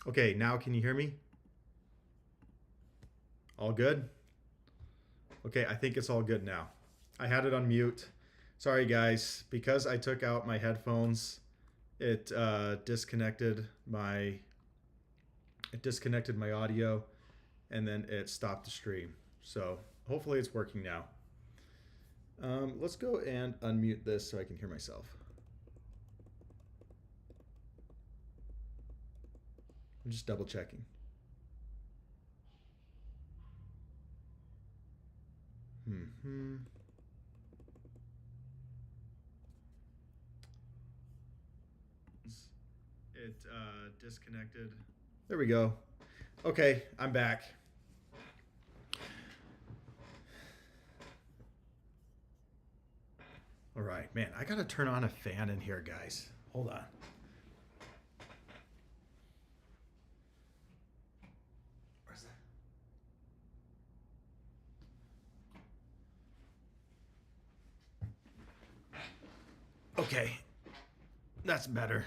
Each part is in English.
Okay, now can you hear me? All good? Okay, I think it's all good now. I had it on mute. Sorry, guys. Because I took out my headphones, it disconnected my audio, and then it stopped the stream. So hopefully it's working now. Let's go and unmute this so I can hear myself. I'm just double checking. It disconnected. There we go. Okay, I'm back. All right, man, I gotta turn on a fan in here, guys. Hold on. Where's that? Okay, that's better.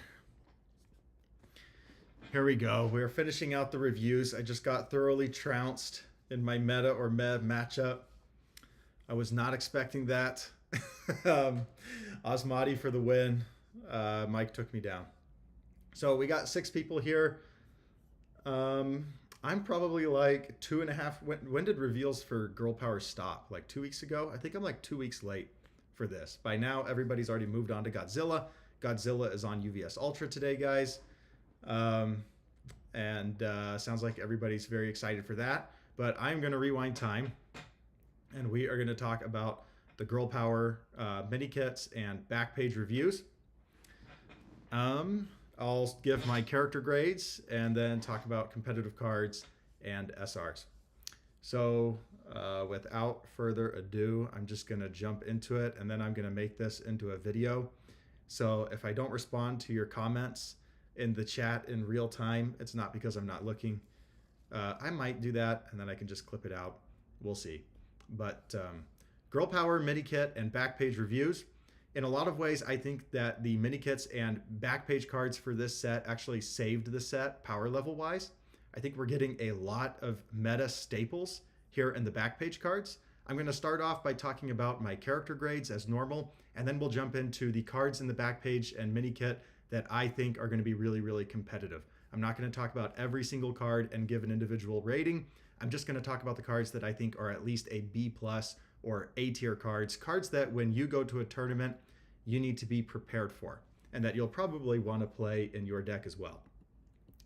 Here we go. We're finishing out the reviews. I just got thoroughly trounced in my meta or mev matchup. I was not expecting that. Osmati for the win. Mike took me down. So we got 6 people here. I'm probably like 2.5. When did reveals for Girl Power stop? Like 2 weeks ago? I think I'm like 2 weeks late for this. By now, everybody's already moved on to Godzilla. Godzilla is on UVS Ultra today, guys. Sounds like everybody's very excited for that. But I'm going to rewind time, and we are going to talk about the Girl Power mini kits and Backpage reviews. I'll give my character grades and then talk about competitive cards and SRs. So without further ado, I'm just going to jump into it, and then I'm going to make this into a video. So if I don't respond to your comments in the chat in real time, it's not because I'm not looking. I might do that, and then I can just clip it out. We'll see. But Girl Power mini kit and Backpage reviews. In a lot of ways, I think that the mini kits and Backpage cards for this set actually saved the set power level wise. I think we're getting a lot of meta staples here in the Backpage cards. I'm going to start off by talking about my character grades as normal, and then we'll jump into the cards in the Backpage and mini kit that I think are going to be really, really competitive. I'm not going to talk about every single card and give an individual rating. I'm just going to talk about the cards that I think are at least a B+ or A tier cards that when you go to a tournament, you need to be prepared for, and that you'll probably want to play in your deck as well.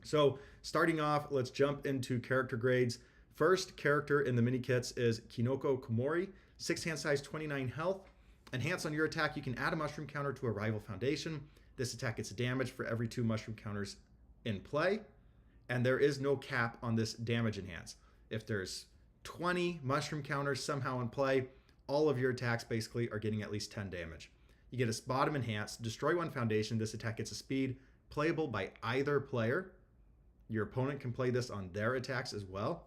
So starting off, let's jump into character grades. First character in the mini kits is Kinoko Komori, 6 hand size, 29 health. Enhance on your attack, you can add a mushroom counter to a rival foundation. This attack gets damage for every 2 mushroom counters in play, and there is no cap on this damage enhance. If there's 20 mushroom counters somehow in play, all of your attacks basically are getting at least 10 damage. You get a bottom enhance, destroy 1 foundation. This attack gets a speed, playable by either player. Your opponent can play this on their attacks as well.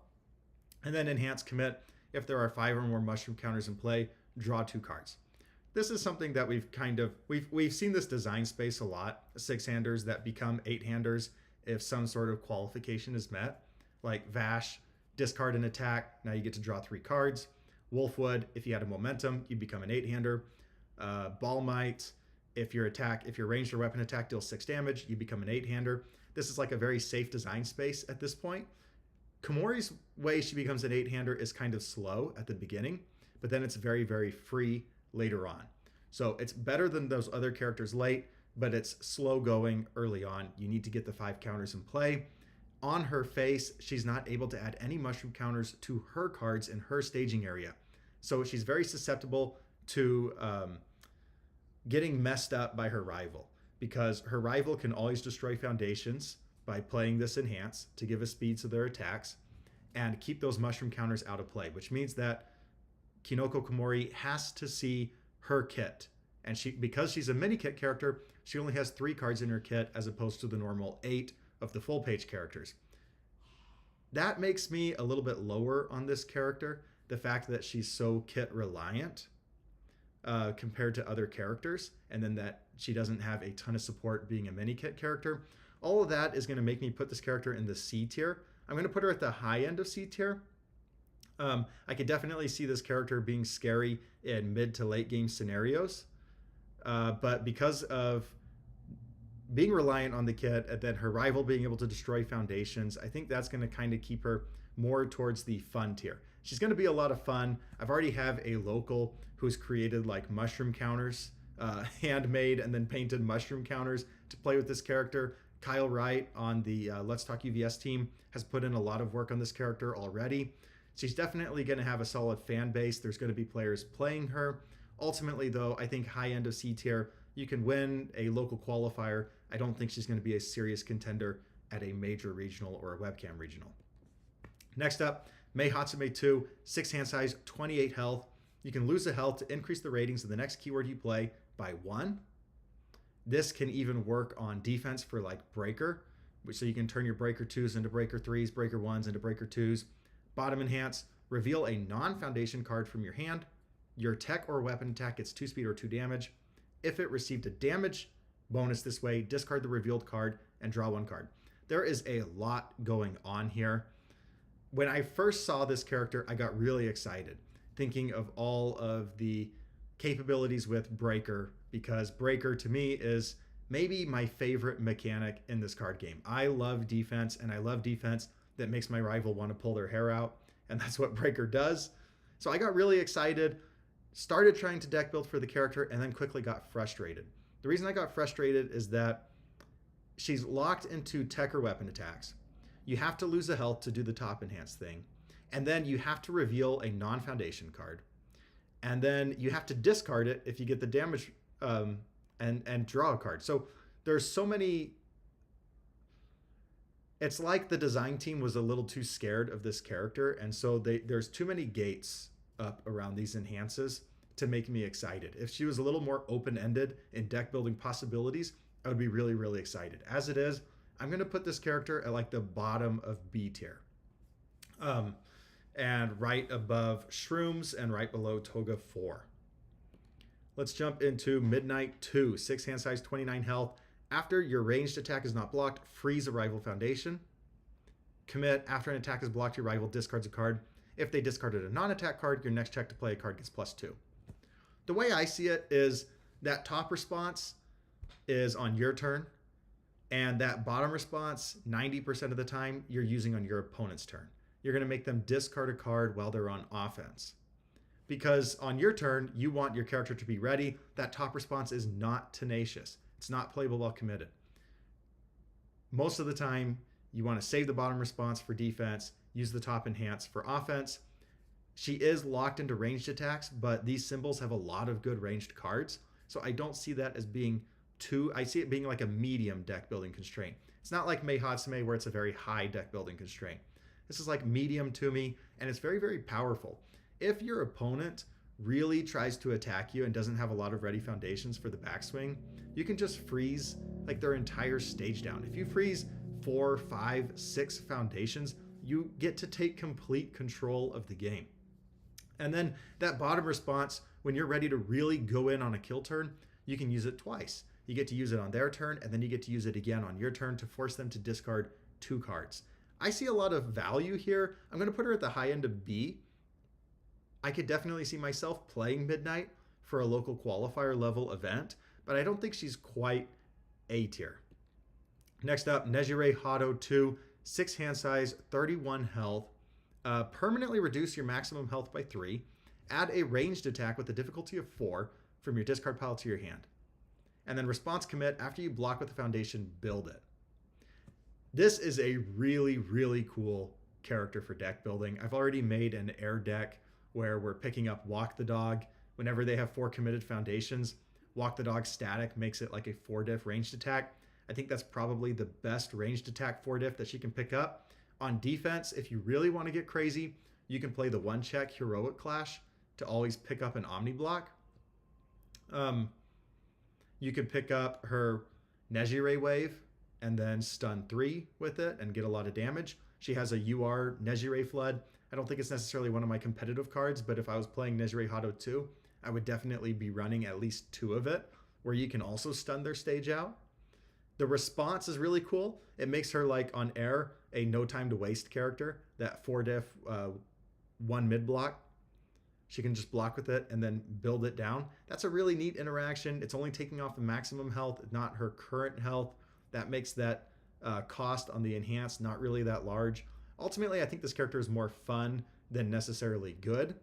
And then enhance commit. If there are 5 or more mushroom counters in play, draw 2 cards. This is something that we've seen this design space a lot. 6-handers that become 8-handers if some sort of qualification is met, like Vash, discard an attack. Now you get to draw 3 cards. Wolfwood, if you had a momentum, you become an 8-hander. Ball Might, if your ranged or weapon attack deals 6 damage, you become an 8-hander. This is like a very safe design space at this point. Komori's way she becomes an 8-hander is kind of slow at the beginning, but then it's very, very free later on. So it's better than those other characters late, but it's slow going early on. You need to get the 5 counters in play. On her face, she's not able to add any mushroom counters to her cards in her staging area. So she's very susceptible to getting messed up by her rival, because her rival can always destroy foundations by playing this enhance to give a speed to their attacks and keep those mushroom counters out of play, which means that Kinoko Komori has to see her kit. And because she's a mini kit character, she only has 3 cards in her kit as opposed to the normal 8 of the full page characters. That makes me a little bit lower on this character, the fact that she's so kit reliant compared to other characters, and then that she doesn't have a ton of support being a mini kit character. All of that is going to make me put this character in the C tier. I'm going to put her at the high end of C tier. I could definitely see this character being scary in mid to late game scenarios. But because of being reliant on the kit and then her rival being able to destroy foundations, I think that's going to kind of keep her more towards the fun tier. She's going to be a lot of fun. I've already have a local who's created like mushroom counters, handmade and then painted mushroom counters to play with this character. Kyle Wright on the Let's Talk UVS team has put in a lot of work on this character already. She's definitely going to have a solid fan base. There's going to be players playing her. Ultimately, though, I think high end of C tier, you can win a local qualifier. I don't think she's going to be a serious contender at a major regional or a webcam regional. Next up, Mei Hatsume 2, 6 hand size, 28 health. You can lose a health to increase the ratings of the next keyword you play by 1. This can even work on defense for like breaker, so you can turn your breaker 2s into breaker 3s, breaker 1s into breaker 2s. Bottom enhance, reveal a non-foundation card from your hand. Your tech or weapon attack gets 2 speed or 2 damage. If it received a damage bonus this way, discard the revealed card and draw 1 card. There is a lot going on here. When I first saw this character, I got really excited, thinking of all of the capabilities with Breaker, because Breaker to me is maybe my favorite mechanic in this card game. I love defense, and I love defense that makes my rival want to pull their hair out, and that's what Breaker does. So I got really excited, started trying to deck build for the character, and then quickly got frustrated. The reason I got frustrated is that she's locked into tech or weapon attacks. You have to lose a health to do the top enhance thing, and then you have to reveal a non-foundation card, and then you have to discard it if you get the damage and draw a card. So there's so many. It's like the design team was a little too scared of this character, and so there's too many gates up around these enhances to make me excited. If she was a little more open-ended in deck building possibilities, I would be really, really excited. As it is, I'm going to put this character at like the bottom of B tier. And right above Shrooms and right below Toga 4. Let's jump into Midnight 2, 6 hand size, 29 health. After your ranged attack is not blocked, freeze a rival foundation. Commit, after an attack is blocked, your rival discards a card. If they discarded a non-attack card, your next check to play a card gets +2. The way I see it is that top response is on your turn, and that bottom response, 90% of the time, you're using on your opponent's turn. You're going to make them discard a card while they're on offense. Because on your turn, you want your character to be ready. That top response is not tenacious. It's not playable while committed. Most of the time, you want to save the bottom response for defense, use the top enhance for offense. She is locked into ranged attacks, but these symbols have a lot of good ranged cards. So I don't see that as being I see it being like a medium deck building constraint. It's not like Mei Hatsume where it's a very high deck building constraint. This is like medium to me, and it's very, very powerful. If your opponent really tries to attack you and doesn't have a lot of ready foundations for the backswing, you can just freeze like their entire stage down. If you freeze 4, 5, 6 foundations, you get to take complete control of the game. And then that bottom response, when you're ready to really go in on a kill turn, you can use it twice. You get to use it on their turn, and then you get to use it again on your turn to force them to discard 2 cards. I see a lot of value here. I'm going to put her at the high end of B. I could definitely see myself playing Midnight for a local qualifier level event, but I don't think she's quite A tier. Next up, Nejire Hado 2, 6 hand size, 31 health. Permanently reduce your maximum health by 3. Add a ranged attack with a difficulty of 4 from your discard pile to your hand. And then response commit, after you block with the foundation, build it. This is a really, really cool character for deck building. I've already made an air deck where we're picking up Walk the Dog. Whenever they have 4 committed foundations, Walk the Dog static makes it like a 4-diff ranged attack. I think that's probably the best ranged attack 4-diff that she can pick up. On defense, if you really want to get crazy, you can play the 1-check Heroic Clash to always pick up an Omni Block. You could pick up her Nejire Wave and then stun 3 with it and get a lot of damage. She has a UR Nejire Flood. I don't think it's necessarily one of my competitive cards, but if I was playing Nejire Hado 2, I would definitely be running at least 2 of it, where you can also stun their stage out. The response is really cool. It makes her like on air a no time to waste character. That 4 diff 1 mid block. She can just block with it and then build it down. That's a really neat interaction. It's only taking off the maximum health, not her current health. That makes that cost on the enhanced not really that large. Ultimately, I think this character is more fun than necessarily good.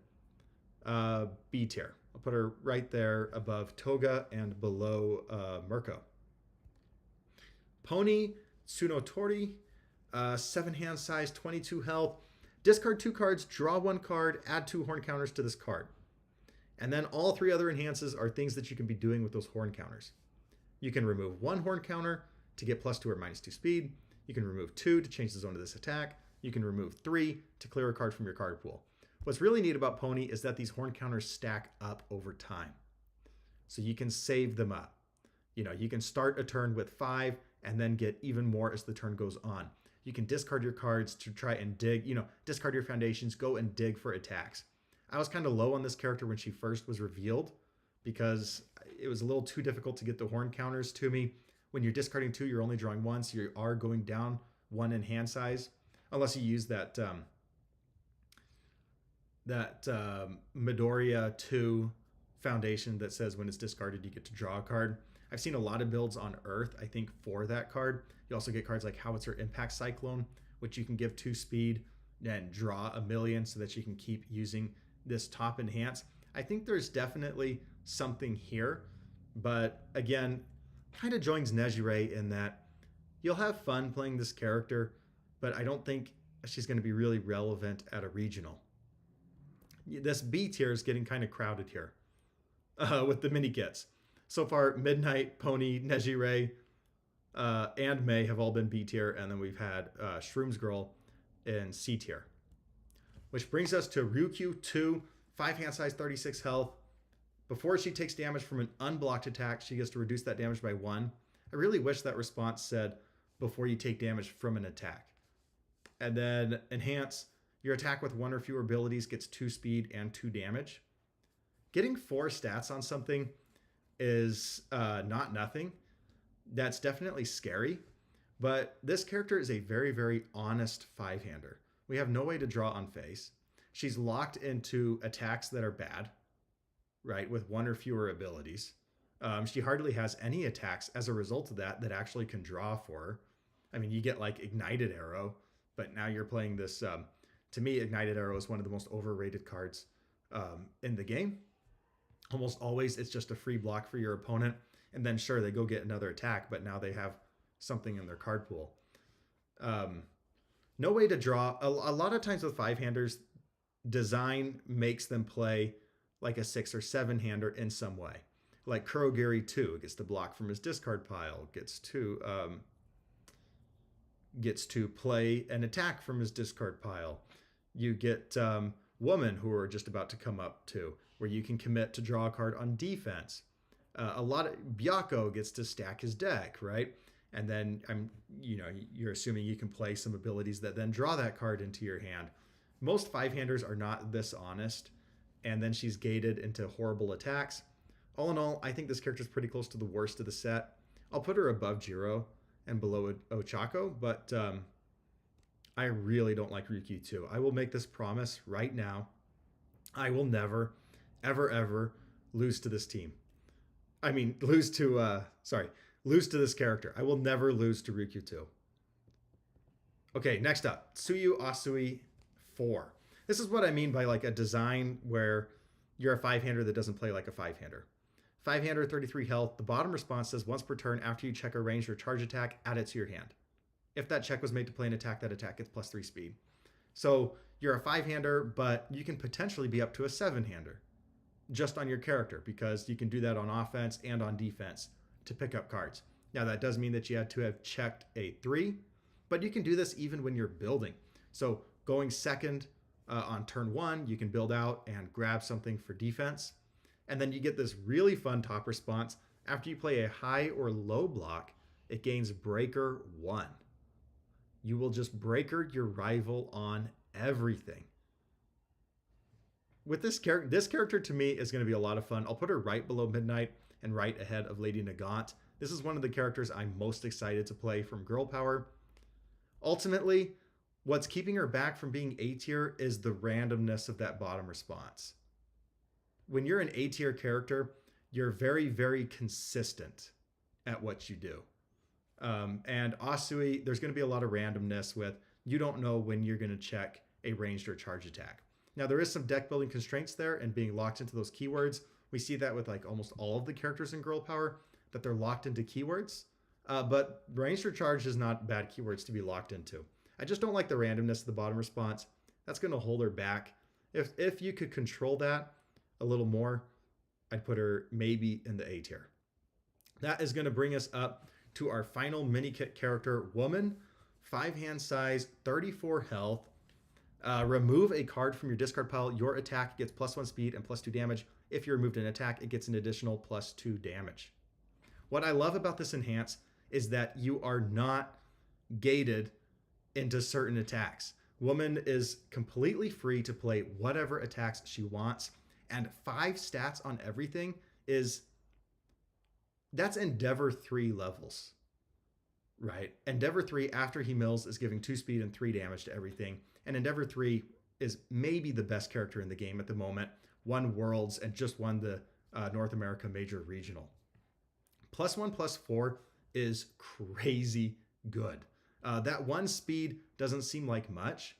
B tier. I'll put her right there above Toga and below Mirko. Pony Tsunotori, 7 hand size, 22 health. Discard 2 cards, draw 1 card, add 2 horn counters to this card. And then all 3 other enhances are things that you can be doing with those horn counters. You can remove 1 horn counter to get +2 or -2 speed. You can remove 2 to change the zone of this attack. You can remove 3 to clear a card from your card pool. What's really neat about Pony is that these horn counters stack up over time. So you can save them up. You know, you can start a turn with 5 and then get even more as the turn goes on. You can discard your cards to try and dig, discard your foundations, go and dig for attacks. I was kind of low on this character when she first was revealed because it was a little too difficult to get the horn counters to me. When you're discarding 2, you're only drawing 1, so you are going down 1 in hand size, unless you use that Midoriya 2 foundation that says when it's discarded, you get to draw a card. I've seen a lot of builds on Earth, I think, for that card. You also get cards like Howitzer Impact Cyclone, which you can give 2 speed and draw a million so that you can keep using this top enhance. I think there's definitely something here, but again, kind of joins Nejire in that you'll have fun playing this character, but I don't think she's going to be really relevant at a regional. This B tier is getting kind of crowded here with the mini kits. So far, Midnight, Pony, Nejire, and May have all been B tier, and then we've had Shrooms Girl in C tier. Which brings us to Ryukyu 2, 5 hand size, 36 health. Before she takes damage from an unblocked attack, she gets to reduce that damage by 1. I really wish that response said, before you take damage from an attack. And then enhance, your attack with 1 or fewer abilities gets 2 speed and 2 damage. Getting 4 stats on something is not nothing. That's definitely scary, but this character is a very, very honest 5-hander. We have no way to draw on face. She's locked into attacks that are bad, right, with 1 or fewer abilities. She hardly has any attacks as a result of that actually can draw for her. I mean, you get like Ignited Arrow, but now you're playing this. To me, Ignited Arrow is one of the most overrated cards in the game. Almost always, it's just a free block for your opponent. And then sure, they go get another attack, but now they have something in their card pool. No way to draw. A lot of times with 5-handers, design makes them play like a 6 or 7-hander in some way. Like Kurogiri 2 gets to block from his discard pile, gets to play an attack from his discard pile. You get Woman, who are just about to come up to, where you can commit to draw a card on defense. A lot of Byakko gets to stack his deck, right? And then you're assuming you can play some abilities that then draw that card into your hand. Most 5-handers are not this honest, and then she's gated into horrible attacks. All in all, I think this character is pretty close to the worst of the set. I'll put her above Jiro and below Ochako, but I really don't like Ryukyu 2. I will make this promise right now. I will never, ever, ever lose to this team. I mean, lose to this character. I will never lose to Ryukyu 2. Okay, next up, Tsuyu Asui 4. This is what I mean by like a design where you're a 5-hander that doesn't play like a 5-hander. 5-hander, 33 health. The bottom response says once per turn after you check a ranged or charge attack, add it to your hand. If that check was made to play an attack, that attack gets +3 speed. So you're a 5-hander, but you can potentially be up to a 7-hander just on your character because you can do that on offense and on defense to pick up cards. Now that does mean that you have to have checked a 3, but you can do this even when you're building. So going second on turn 1, you can build out and grab something for defense. And then you get this really fun top response. After you play a high or low block, it gains Breaker 1. You will just breaker your rival on everything. With this character to me is going to be a lot of fun. I'll put her right below Midnight and right ahead of Lady Nagant. This is one of the characters I'm most excited to play from Girl Power. Ultimately, what's keeping her back from being A tier is the randomness of that bottom response. When you're an A tier character, you're very, very consistent at what you do. And Asui, there's going to be a lot of randomness with you don't know when you're going to check a ranged or charge attack. Now, there is some deck building constraints there and being locked into those keywords. We see that with like almost all of the characters in Girl Power, that they're locked into keywords. But ranged or charged is not bad keywords to be locked into. I just don't like the randomness of the bottom response. That's going to hold her back. If you could control that a little more, I'd put her maybe in the A tier. That is going to bring us up to our final mini kit character, Woman. 5 hand size, 34 health. Remove a card from your discard pile. Your attack gets +1 speed and +2 damage. If you removed an attack, it gets an additional +2 damage. What I love about this enhance is that you are not gated into certain attacks. Woman is completely free to play whatever attacks she wants, and 5 stats on everything that's Endeavor 3 levels, right? Endeavor 3 after he mills is giving 2 speed and 3 damage to everything, and Endeavor 3 is maybe the best character in the game at the moment. Won Worlds and just won the North America Major Regional. +1/+4 is crazy good. That 1 speed doesn't seem like much,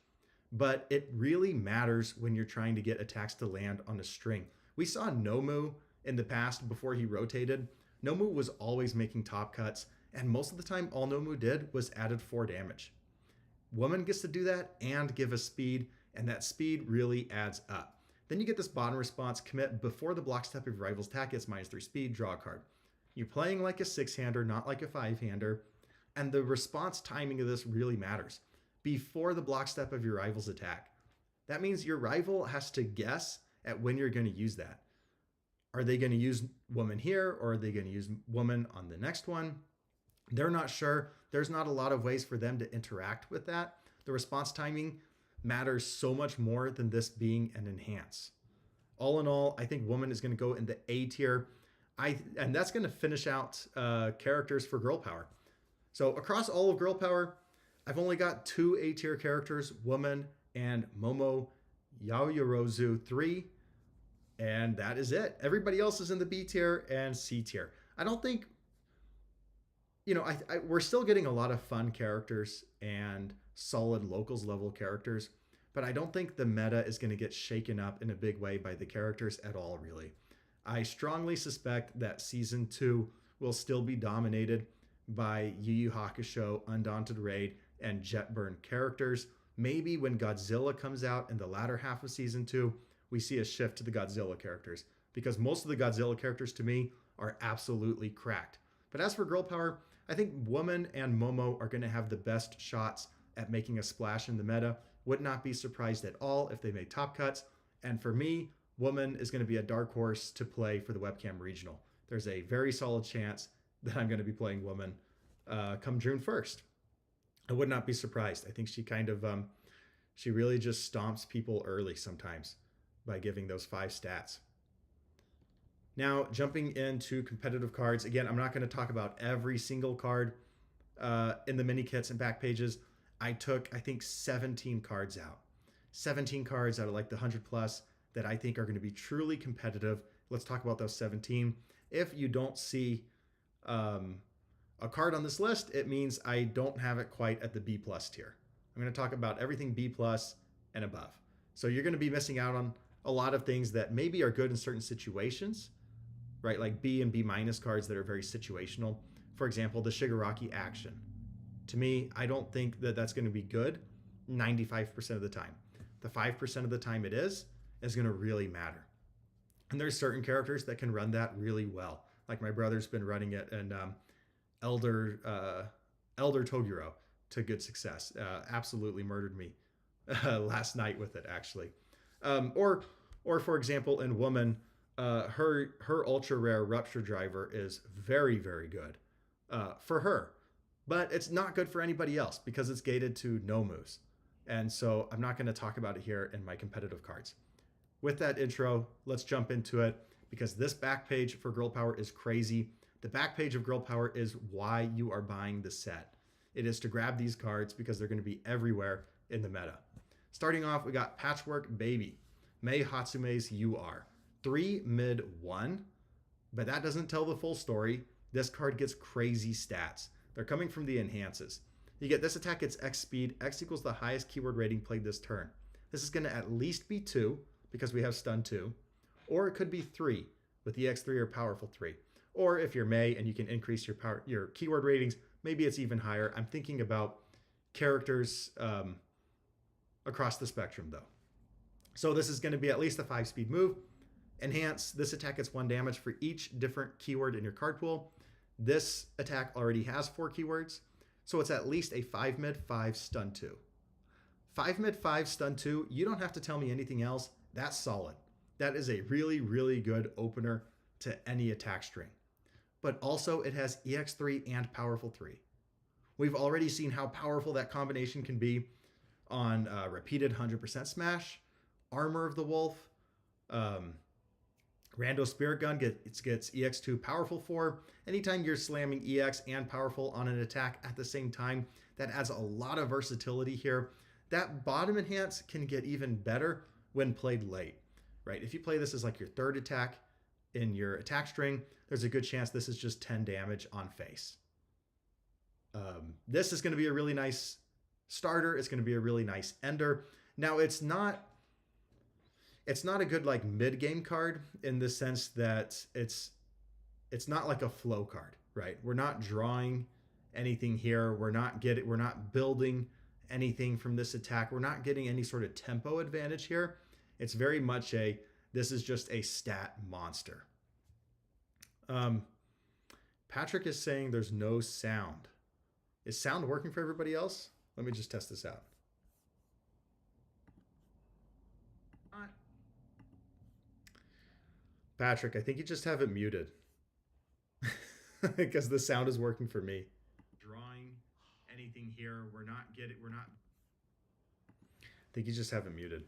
but it really matters when you're trying to get attacks to land on a string. We saw Nomu in the past before he rotated. Nomu was always making top cuts, and most of the time all Nomu did was added 4 damage. Woman gets to do that and give a speed, and that speed really adds up. Then you get this bottom response, commit before the block step of your rival's attack gets -3 speed, draw a card. You're playing like a 6-hander, not like a 5-hander, and the response timing of this really matters. Before the block step of your rival's attack. That means your rival has to guess at when you're going to use that. Are they going to use Woman here, or are they going to use Woman on the next one? They're not sure. There's not a lot of ways for them to interact with that. The response timing matters so much more than this being an enhance. All in all, I think Woman is going to go in the A tier. And that's going to finish out characters for Girl Power. So across all of Girl Power, I've only got 2 A tier characters, Woman and Momo Yaoyorozu 3. And that is it. Everybody else is in the B tier and C tier. I don't think, we're still getting a lot of fun characters and solid locals level characters, but I don't think the meta is going to get shaken up in a big way by the characters at all, really. I strongly suspect that Season 2 will still be dominated by Yu Yu Hakusho, Undaunted Raid, and Jetburn characters. Maybe when Godzilla comes out in the latter half of Season 2, we see a shift to the Godzilla characters, because most of the Godzilla characters to me are absolutely cracked. But as for Girl Power, I think Woman and Momo are going to have the best shots at making a splash in the meta. Would not be surprised at all if they made top cuts. And for me, Woman is going to be a dark horse to play for the Webcam Regional. There's a very solid chance that I'm going to be playing Woman come June 1st. I would not be surprised. I think she she really just stomps people early sometimes by giving those 5 stats. Now, jumping into competitive cards. Again, I'm not going to talk about every single card in the mini kits and back pages. I took, I think, 17 cards out. 17 cards out of like the 100 plus that I think are going to be truly competitive. Let's talk about those 17. If you don't see a card on this list, it means I don't have it quite at the B plus tier. I'm going to talk about everything B plus and above. So you're going to be missing out on a lot of things that maybe are good in certain situations, right? Like B and B minus cards that are very situational. For example, the Shigaraki action. To me, I don't think that that's going to be good 95% of the time. The 5% of the time it is going to really matter. And there's certain characters that can run that really well. Like my brother's been running it, and Elder Toguro to good success. Absolutely murdered me last night with it, actually. Or for example, in Woman, her ultra rare Rupture Driver is very, very good for her. But it's not good for anybody else because it's gated to no moves. And so I'm not going to talk about it here in my competitive cards. With that intro, let's jump into it, because this back page for Girl Power is crazy. The back page of Girl Power is why you are buying the set. It is to grab these cards because they're going to be everywhere in the meta. Starting off, we got Patchwork Baby, Mei Hatsume's UR. 3 mid 1, but that doesn't tell the full story. This card gets crazy stats. They're coming from the enhances. You get this attack gets X speed. X equals the highest keyword rating played this turn. This is going to at least be 2 because we have stun 2, or it could be 3 with EX3 or powerful 3. Or if you're Mei and you can increase your keyword ratings, maybe it's even higher. I'm thinking about characters across the spectrum though. So this is going to be at least a 5-speed move. Enhance, this attack gets 1 damage for each different keyword in your card pool. This attack already has 4 keywords, so it's at least a 5 mid 5 stun 2. 5 mid 5 stun 2, you don't have to tell me anything else. That's solid. That is a really, really good opener to any attack string. But also it has EX3 and powerful 3. We've already seen how powerful that combination can be on repeated 100% smash, Armor of the Wolf, Rando Spirit Gun gets EX2 powerful 4. Anytime you're slamming EX and powerful on an attack at the same time, that adds a lot of versatility here. That bottom enhance can get even better when played late, right? If you play this as like your 3rd attack in your attack string, there's a good chance this is just 10 damage on face. This is going to be a really nice starter. It's going to be a really nice ender. Now it's not a good like mid-game card in the sense that it's not like a flow card, right? We're not drawing anything here. We're not building anything from this attack. We're not getting any sort of tempo advantage here. It's very much this is just a stat monster. Patrick is saying there's no sound. Is sound working for everybody else? Let me just test this out. Patrick, I think you just have it muted because the sound is working for me. Drawing anything here, we're not. I think you just have it muted.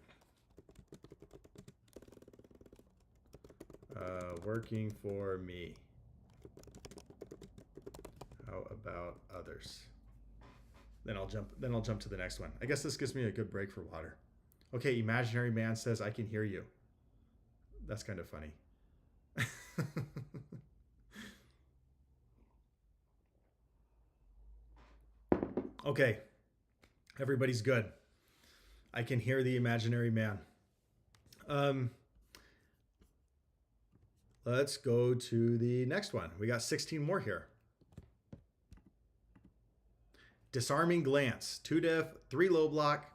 Working for me. How about others? Then I'll jump to the next one. I guess this gives me a good break for water. Okay, Imaginary Man says I can hear you. That's kind of funny. Okay, everybody's good. I can hear the Imaginary Man. Let's go to the next one. We got 16 more here. Disarming Glance, 2 diff, 3 low block.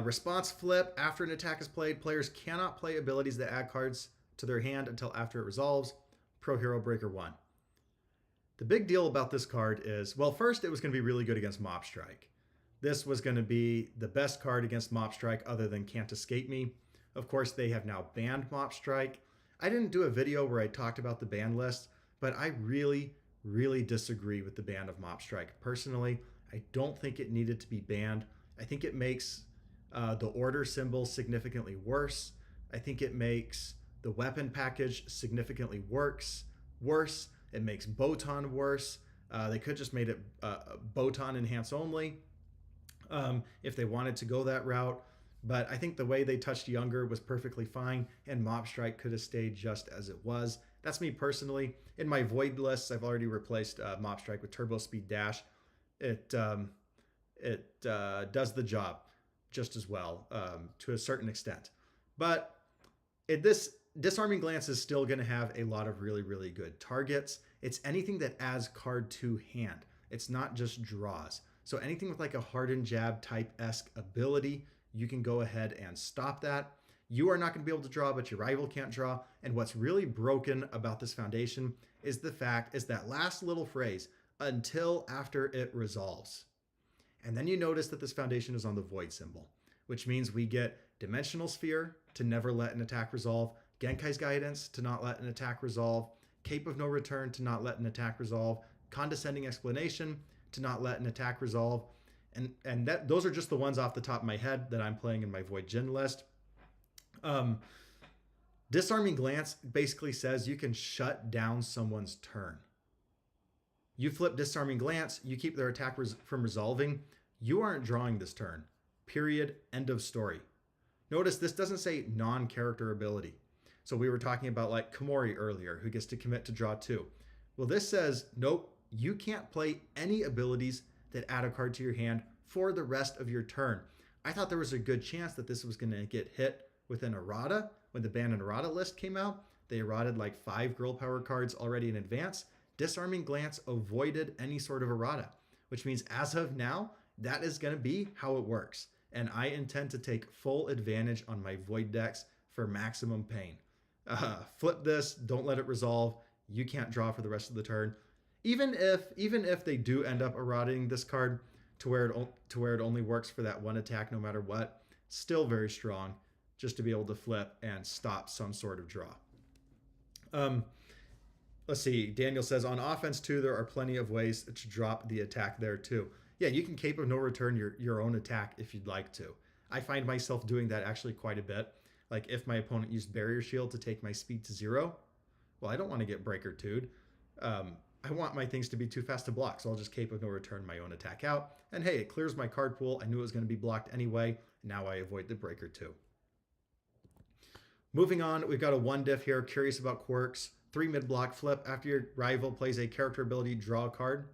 Response flip, after an attack is played, players cannot play abilities that add cards to their hand until after it resolves. Pro Hero Breaker 1. The big deal about this card is, well, first it was going to be really good against Mop Strike. This was going to be the best card against Mop Strike other than Can't Escape Me. Of course, they have now banned Mop Strike. I didn't do a video where I talked about the ban list, but I really disagree with the ban of Mop Strike. Personally, I don't think it needed to be banned. I think it makes the order symbol significantly worse. I think it makes the weapon package significantly worse. It makes Botan worse. They could just made it Botan enhance only if they wanted to go that route. But I think the way they touched Younger was perfectly fine, and Mop Strike could have stayed just as it was. That's me personally. In my Void lists, I've already replaced Mop Strike with Turbo Speed Dash. It does the job just as well to a certain extent. But this Disarming Glance is still going to have a lot of really good targets. It's anything that adds card to hand. It's not just draws. So anything with like a Hardened Jab type-esque ability, you can go ahead and stop that. You are not going to be able to draw, but your rival can't draw. And what's really broken about this foundation is that last little phrase, until after it resolves. And then you notice that this foundation is on the void symbol, which means we get Dimensional Sphere to never let an attack resolve, Genkai's Guidance to not let an attack resolve, Cape of No Return to not let an attack resolve, Condescending Explanation to not let an attack resolve. And those are just the ones off the top of my head that I'm playing in my Void Jin list. Disarming Glance basically says you can shut down someone's turn You flip Disarming Glance, you keep their attack from resolving. You aren't drawing this turn. Period. End of story. Notice this doesn't say non-character ability. So we were talking about like Komori earlier, who gets to commit to draw 2. Well, this says, nope, you can't play any abilities that add a card to your hand for the rest of your turn. I thought there was a good chance that this was going to get hit with an errata. When the ban and errata list came out, they errated like 5 girl power cards already in advance. Disarming Glance avoided any sort of errata, which means as of now, that is going to be how it works. And I intend to take full advantage on my void decks for maximum pain. Flip this, don't let it resolve. You can't draw for the rest of the turn. Even if they do end up errating this card to where it only works for that one attack no matter what, still very strong just to be able to flip and stop some sort of draw. Let's see. Daniel says, on offense too, there are plenty of ways to drop the attack there too. Yeah, you can Cape of No Return your own attack if you'd like to. I find myself doing that actually quite a bit. Like if my opponent used Barrier Shield to take my speed to 0, well, I don't want to get Breaker 2'd. I want my things to be too fast to block, so I'll just Cape of No Return my own attack out. And hey, it clears my card pool. I knew it was going to be blocked anyway. Now I avoid the Breaker 2. Moving on, we've got a 1 diff here. Curious about quirks. 3 mid-block flip. After your rival plays a character ability, draw a card.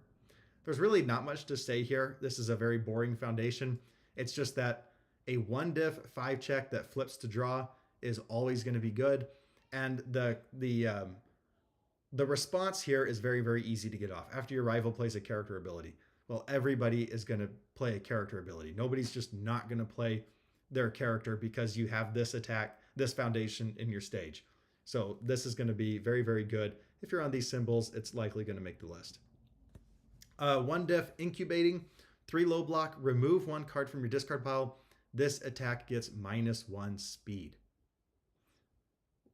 There's really not much to say here. This is a very boring foundation. It's just that a 1 diff 5 check that flips to draw is always going to be good. And the response here is very, very easy to get off. After your rival plays a character ability, well, everybody is going to play a character ability. Nobody's just not going to play their character because you have this attack, this foundation in your stage. So this is going to be very, very good. If you're on these symbols, it's likely going to make the list. 1 diff incubating, 3 low block, remove 1 card from your discard pile. This attack gets -1 speed.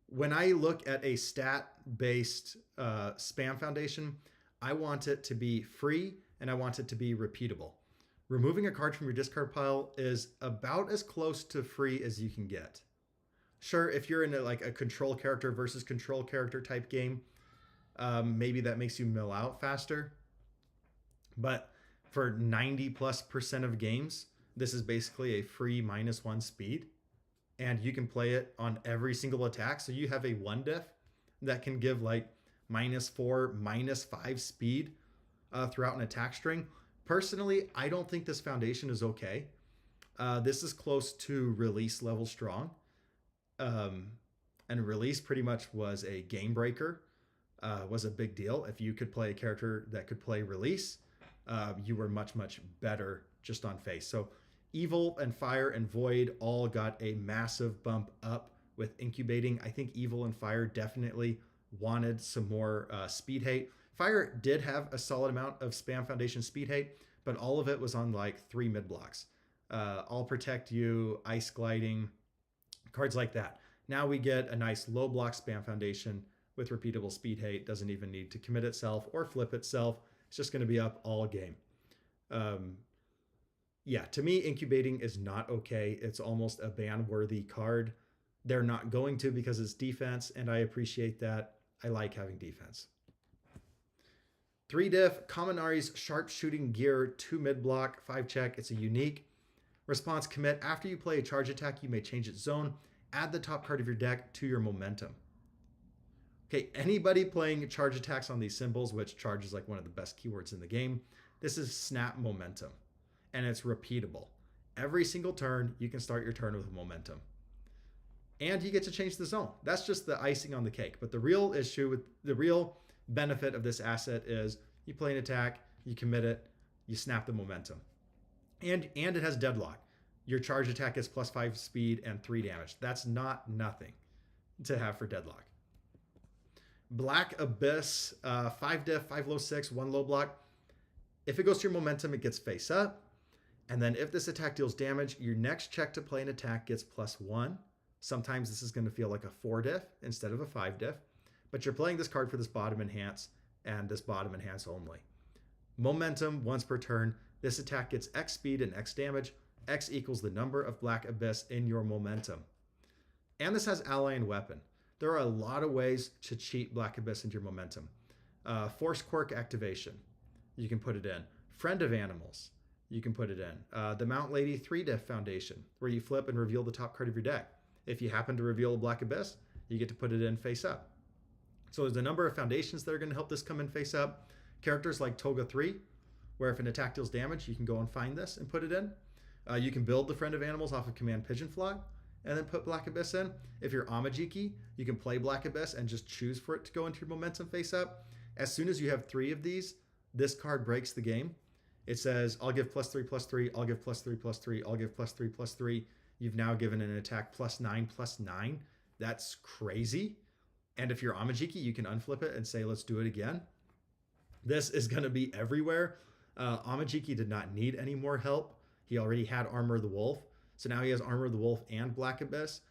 When I look at a stat-based spam foundation, I want it to be free and I want it to be repeatable. Removing a card from your discard pile is about as close to free as you can get. Sure, if you're in a control character versus control character type game, maybe that makes you mill out faster. But for 90+% of games, this is basically a free -1 speed. And you can play it on every single attack. So you have a 1 diff that can give like -4, -5 speed throughout an attack string. Personally, I don't think this foundation is okay. This is close to release level strong. And release pretty much was a game breaker, was a big deal. If you could play a character that could play release, you were much, much better just on face. So Evil and Fire and Void all got a massive bump up with incubating. I think Evil and Fire definitely wanted some more speed hate. Fire did have a solid amount of spam foundation speed hate, but all of it was on like 3 mid blocks. I'll Protect You, Ice Gliding, cards like that. Now we get a nice low block spam foundation with repeatable speed hate. Doesn't even need to commit itself or flip itself. It's just going to be up all game. Yeah, to me, incubating is not okay. It's almost a ban-worthy card. They're not going to because it's defense, and I appreciate that. I like having defense. 3 diff, Kaminari's Sharpshooting Gear, 2 mid-block, 5 check. It's a unique. Response commit. After you play a charge attack, you may change its zone. Add the top card of your deck to your momentum. Okay, anybody playing charge attacks on these symbols, which charge is like one of the best keywords in the game, this is snap momentum. And it's repeatable. Every single turn, you can start your turn with momentum. And you get to change the zone. That's just the icing on the cake. But the real issue with the real benefit of this asset is you play an attack, you commit it, you snap the momentum. And it has deadlock. Your charge attack is +5 speed and 3 damage. That's not nothing to have for deadlock. Black Abyss, 5 diff, 5 low 6, 1 low block. If it goes to your momentum, it gets face up. And then if this attack deals damage, your next check to play an attack gets +1. Sometimes this is going to feel like a 4 diff instead of a 5 diff. But you're playing this card for this bottom enhance and this bottom enhance only. Momentum, once per turn. This attack gets X speed and X damage. X equals the number of Black Abyss in your momentum. And this has ally and weapon. There are a lot of ways to cheat Black Abyss into your momentum. Force Quirk activation. you can put it in. Friend of Animals, you can put it in. The Mount Lady 3-Diff Foundation, where you flip and reveal the top card of your deck. If you happen to reveal a Black Abyss, you get to put it in face up. So there's a number of foundations that are going to help this come in face up. Characters like Toga 3, where if an attack deals damage, you can go and find this and put it in. You can build the Friend of Animals off of Command Pigeon Flog and then put Black Abyss in. If you're Amajiki, you can play Black Abyss and just choose for it to go into your momentum face up. As soon as you have 3 of these, this card breaks the game. It says, I'll give +3/+3, I'll give +3/+3, I'll give +3/+3. You've now given an attack +9/+9. That's crazy. And if you're Amajiki, you can unflip it and say, let's do it again. This is going to be everywhere. Amajiki did not need any more help. He already had Armor of the Wolf. So now he has Armor of the Wolf and Black Abyss.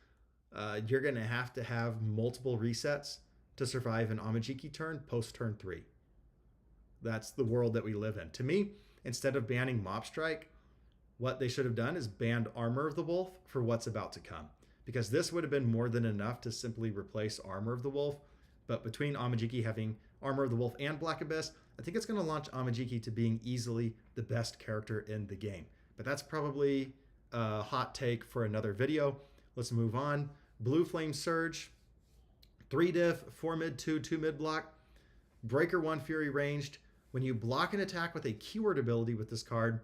You're going to have multiple resets to survive an Amajiki turn post turn 3. That's the world that we live in. To me, instead of banning Mob Strike, what they should have done is banned Armor of the Wolf for what's about to come. Because this would have been more than enough to simply replace Armor of the Wolf. But between Amajiki having Armor of the Wolf and Black Abyss, I think it's going to launch Amajiki to being easily the best character in the game. But that's probably a hot take for another video. Let's move on. Blue Flame Surge, 3-diff, 4 mid 2, 2 mid block. Breaker 1 Fury ranged. When you block an attack with a keyword ability with this card,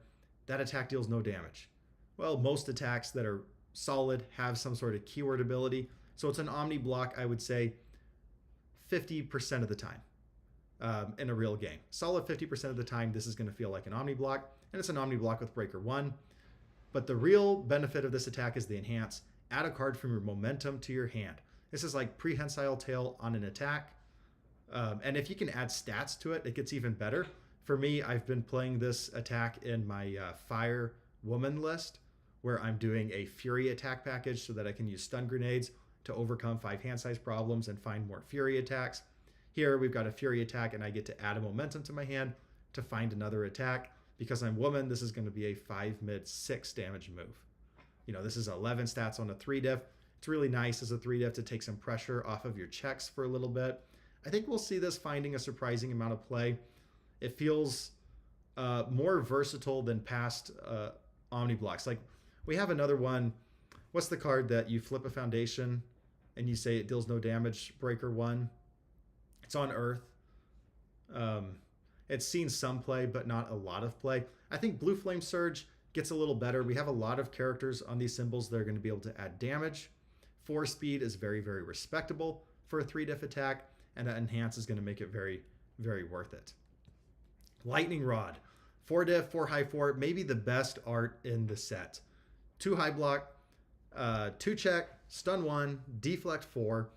that attack deals no damage. Well, most attacks that are solid have some sort of keyword ability. So it's an omni block, I would say, 50% of the time in a real game. Solid 50% of the time, this is going to feel like an omni block, and it's an omni block with Breaker 1. But the real benefit of this attack is the enhance. Add a card from your momentum to your hand. This is like Prehensile Tail on an attack. And if you can add stats to it, it gets even better. For me, I've been playing this attack in my Fire Woman list, where I'm doing a Fury attack package so that I can use stun grenades to overcome 5 hand size problems and find more Fury attacks. Here we've got a Fury attack and I get to add a momentum to my hand to find another attack. Because I'm woman, this is going to be a 5 mid 6 damage move. You know, this is 11 stats on a 3-diff. It's really nice as a 3-diff to take some pressure off of your checks for a little bit. I think we'll see this finding a surprising amount of play. It feels more versatile than past Omni blocks. Like, we have another one. What's the card that you flip a foundation and you say it deals no damage? Breaker 1. It's on Earth. It's seen some play, but not a lot of play. I think Blue Flame Surge gets a little better. We have a lot of characters on these symbols that are going to be able to add damage. 4 speed is very, very respectable for a 3-diff attack, and that enhance is going to make it very, very worth it. Lightning Rod, 4-diff, 4 high 4, maybe the best art in the set. 2 high block, 2 check, stun 1, deflect 4.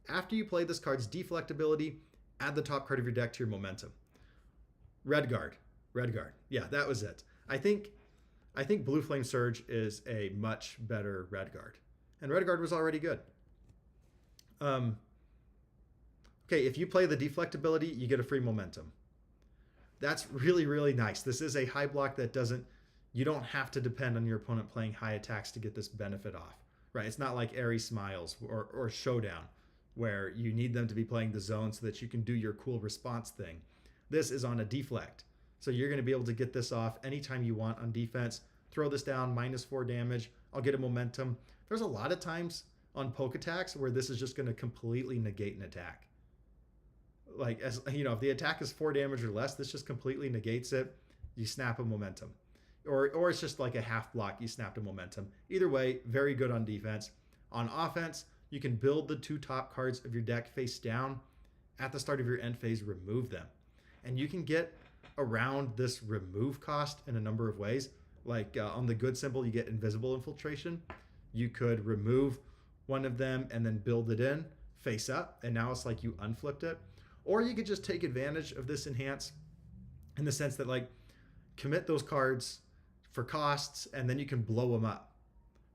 After you play this card's deflect ability, add the top card of your deck to your momentum. Red guard. Yeah, that was it. I think Blue Flame Surge is a much better red guard. And red guard was already good. Okay, if you play the deflect ability, you get a free momentum. That's really, really nice. This is a high block that you don't have to depend on your opponent playing high attacks to get this benefit off, right? It's not like Airy Smiles or Showdown, where you need them to be playing the zone so that you can do your cool response thing. This is on a deflect. So you're going to be able to get this off anytime you want on defense. Throw this down, -4 damage. I'll get a momentum. There's a lot of times on poke attacks where this is just going to completely negate an attack. Like, as you know, if the attack is 4 damage or less, this just completely negates it. You snap a momentum. Or it's just like a half block, you snapped a momentum. Either way, very good on defense. On offense, you can build the 2 top cards of your deck face down. At the start of your end phase, remove them. And you can get around this remove cost in a number of ways. Like on the good symbol, you get invisible infiltration. You could remove one of them and then build it in face up. And now it's like you unflipped it. Or you could just take advantage of this enhance in the sense that, like, commit those cards for costs and then you can blow them up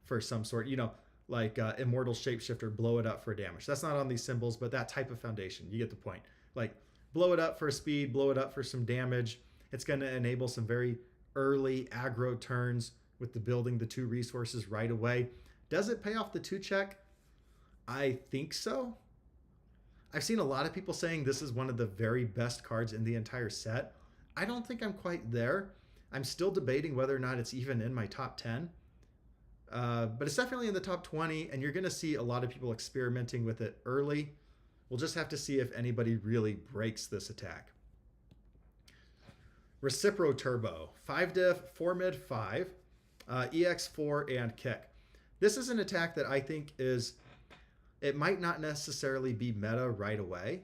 for some sort, you know, like Immortal Shapeshifter, blow it up for damage. That's not on these symbols, but that type of foundation, you get the point. Like, blow it up for speed, blow it up for some damage. It's going to enable some very early aggro turns with the building the 2 resources right away. Does it pay off the 2 check? I think so. I've seen a lot of people saying this is one of the very best cards in the entire set. I don't think I'm quite there. I'm still debating whether or not it's even in my top 10. But it's definitely in the top 20, and you're going to see a lot of people experimenting with it early. We'll just have to see if anybody really breaks this attack. Recipro Turbo, 5 diff, 4 mid, 5, EX4, and kick. This is an attack that I think it might not necessarily be meta right away,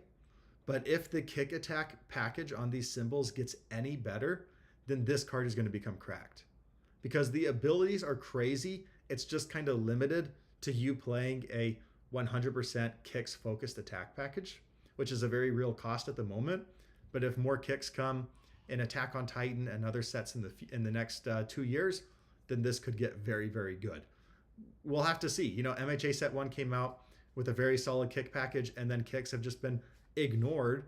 but if the kick attack package on these symbols gets any better, then this card is going to become cracked. Because the abilities are crazy, it's just kind of limited to you playing a 100% kicks focused attack package, which is a very real cost at the moment. But if more kicks come in Attack on Titan and other sets in the next 2 years, then this could get very, very good. We'll have to see. You know, MHA set 1 came out with a very solid kick package, and then kicks have just been ignored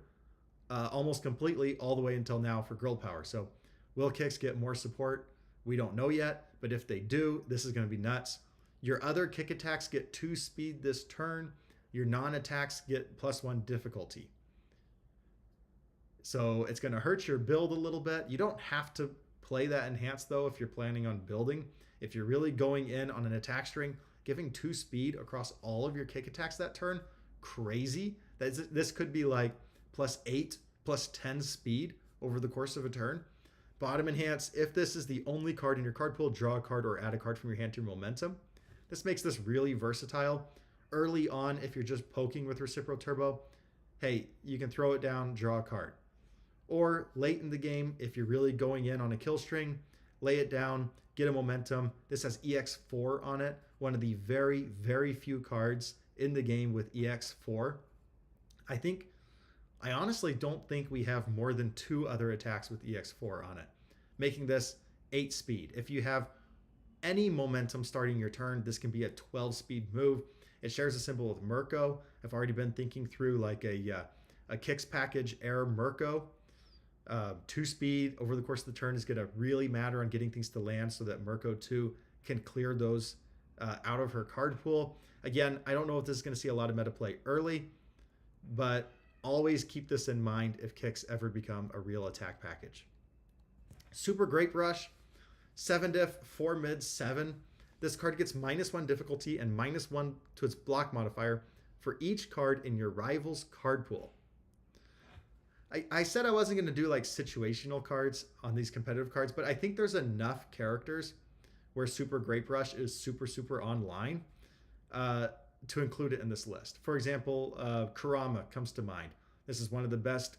almost completely all the way until now for girl power. So will kicks get more support? We don't know yet, but if they do, this is going to be nuts. Your other kick attacks get 2 speed this turn. Your non-attacks get +1 difficulty. So it's going to hurt your build a little bit. You don't have to play that enhanced though if you're planning on building. If you're really going in on an attack string, giving 2 speed across all of your kick attacks that turn, crazy. This could be like +8, +10 speed over the course of a turn. Bottom enhance, if this is the only card in your card pool, draw a card or add a card from your hand to your momentum. This makes this really versatile. Early on, if you're just poking with Recipro Turbo, hey, you can throw it down, draw a card. Or late in the game, if you're really going in on a kill string, lay it down, get a momentum. This has EX4 on it, one of the very, very few cards in the game with EX4. I honestly don't think we have more than 2 other attacks with EX4 on it, making this 8 speed. If you have any momentum starting your turn, this can be a 12 speed move. It shares a symbol with Mirko. I've already been thinking through like a kicks package air Mirko. 2 speed over the course of the turn is going to really matter on getting things to land so that Mirko 2 can clear those out of her card pool. Again, I don't know if this is going to see a lot of meta play early, but always keep this in mind if kicks ever become a real attack package. Super Grape Rush, 7 diff, 4 mid, 7. This card gets -1 difficulty and -1 to its block modifier for each card in your rival's card pool. I said I wasn't going to do like situational cards on these competitive cards, but I think there's enough characters where Super Grape Rush is super, super online to include it in this list. For example, Kurama comes to mind. This is one of the best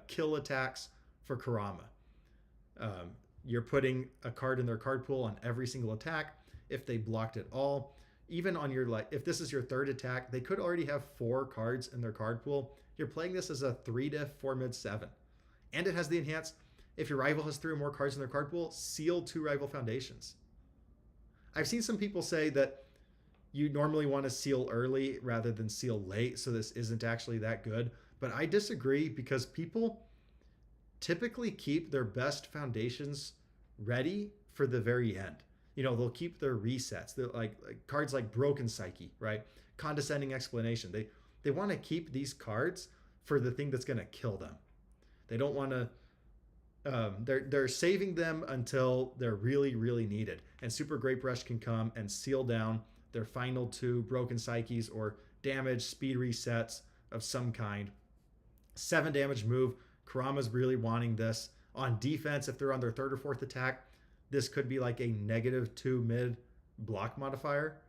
kill attacks for Kurama. You're putting a card in their card pool on every single attack. If they blocked it all, even on your, like, if this is your 3rd attack, they could already have 4 cards in their card pool. You're playing this as a 3 diff, 4 mid, 7. And it has the enhance. If your rival has 3 or more cards in their card pool, seal 2 rival foundations. I've seen some people say that you normally want to seal early rather than seal late, so this isn't actually that good. But I disagree because people typically keep their best foundations ready for the very end. You know, they'll keep their resets. They're like cards like Broken Psyche, right? Condescending Explanation. They want to keep these cards for the thing that's going to kill them. They don't want to. They're saving them until they're really, really needed. And Super Grape Rush can come and seal down their final 2 Broken Psyches or damage speed resets of some kind. 7 damage move. Kurama's really wanting this. On defense, if they're on their 3rd or 4th attack, this could be like a -2 mid block modifier.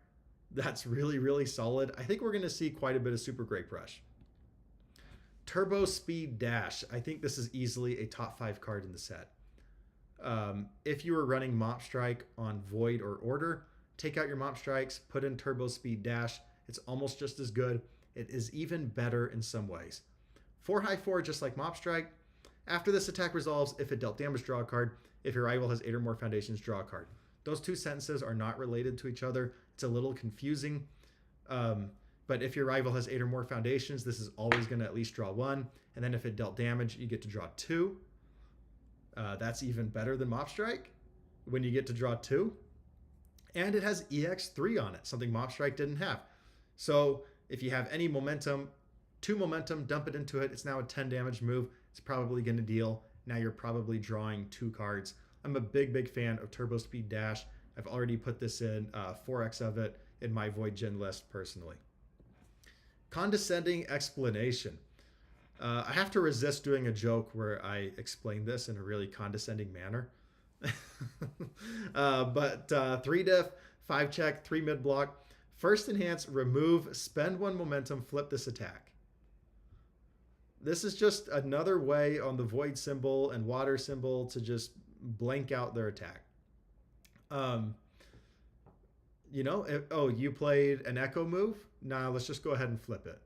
That's really, really solid. I think we're going to see quite a bit of Super Grape Rush. Turbo Speed Dash. I think this is easily a top 5 card in the set. If you were running Mop Strike on Void or Order, take out your Mop Strikes, put in Turbo Speed Dash. It's almost just as good. It is even better in some ways. 4/4, just like Mop Strike. After this attack resolves, if it dealt damage, draw a card. If your rival has 8 or more foundations, draw a card. Those 2 sentences are not related to each other. It's a little confusing. But if your rival has 8 or more foundations, this is always going to at least draw 1. And then if it dealt damage, you get to draw 2. That's even better than Mop Strike when you get to draw 2. And it has EX3 on it, something Mop Strike didn't have. So if you have any momentum, 2 momentum, dump it into it. It's now a 10 damage move. It's probably going to deal now you're probably drawing 2 cards. I'm a big fan of Turbo Speed Dash. I've already put this in 4x of it in my Void Gen list personally. Condescending explanation. I have to resist doing a joke where I explain this in a really condescending manner. But 3 diff, 5 check, 3 mid block. First enhance, remove, spend 1 momentum, flip this attack. This is just another way on the void symbol and water symbol to just blank out their attack. You played an echo move? Nah, let's just go ahead and flip it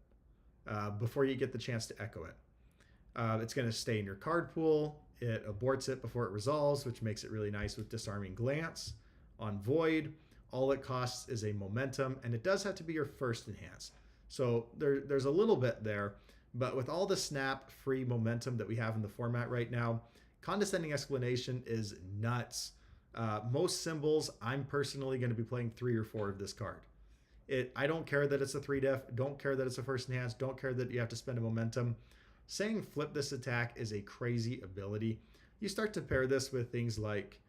before you get the chance to echo it. It's going to stay in your card pool. It aborts it before it resolves, which makes it really nice with Disarming Glance. On Void, all it costs is a momentum, and it does have to be your first enhance. So there's a little bit there, but with all the snap free momentum that we have in the format right now, Condescending Explanation is nuts. Most symbols, I'm personally going to be playing 3 or 4 of this card. I don't care that it's a 3 diff, don't care that it's a first enhance, don't care that you have to spend a momentum. Saying flip this attack is a crazy ability. You start to pair this with things like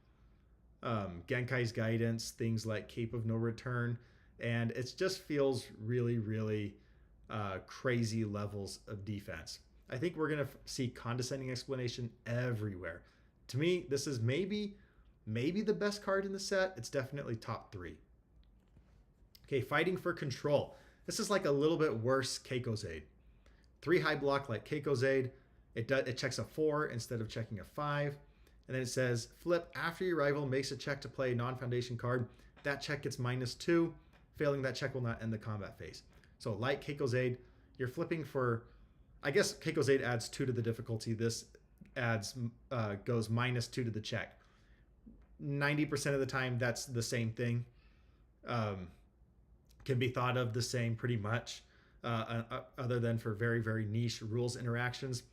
Genkai's Guidance, things like Cape of No Return, and it just feels really crazy levels of defense. I think we're going to see Condescending Explanation everywhere. To me, this is maybe the best card in the set. It's definitely top 3. Okay, Fighting for Control. This is like a little bit worse Keiko's Aid. 3 high block like Keiko's Aid. It checks a 4 instead of checking a 5. And then it says, flip after your rival makes a check to play a non-foundation card. That check gets -2. Failing that check will not end the combat phase. So like Keiko's Aid, you're flipping for, I guess Keiko's Aid adds 2 to the difficulty. This goes -2 to the check. 90% of the time, that's the same thing. Can be thought of the same pretty much, other than for very niche rules interactions.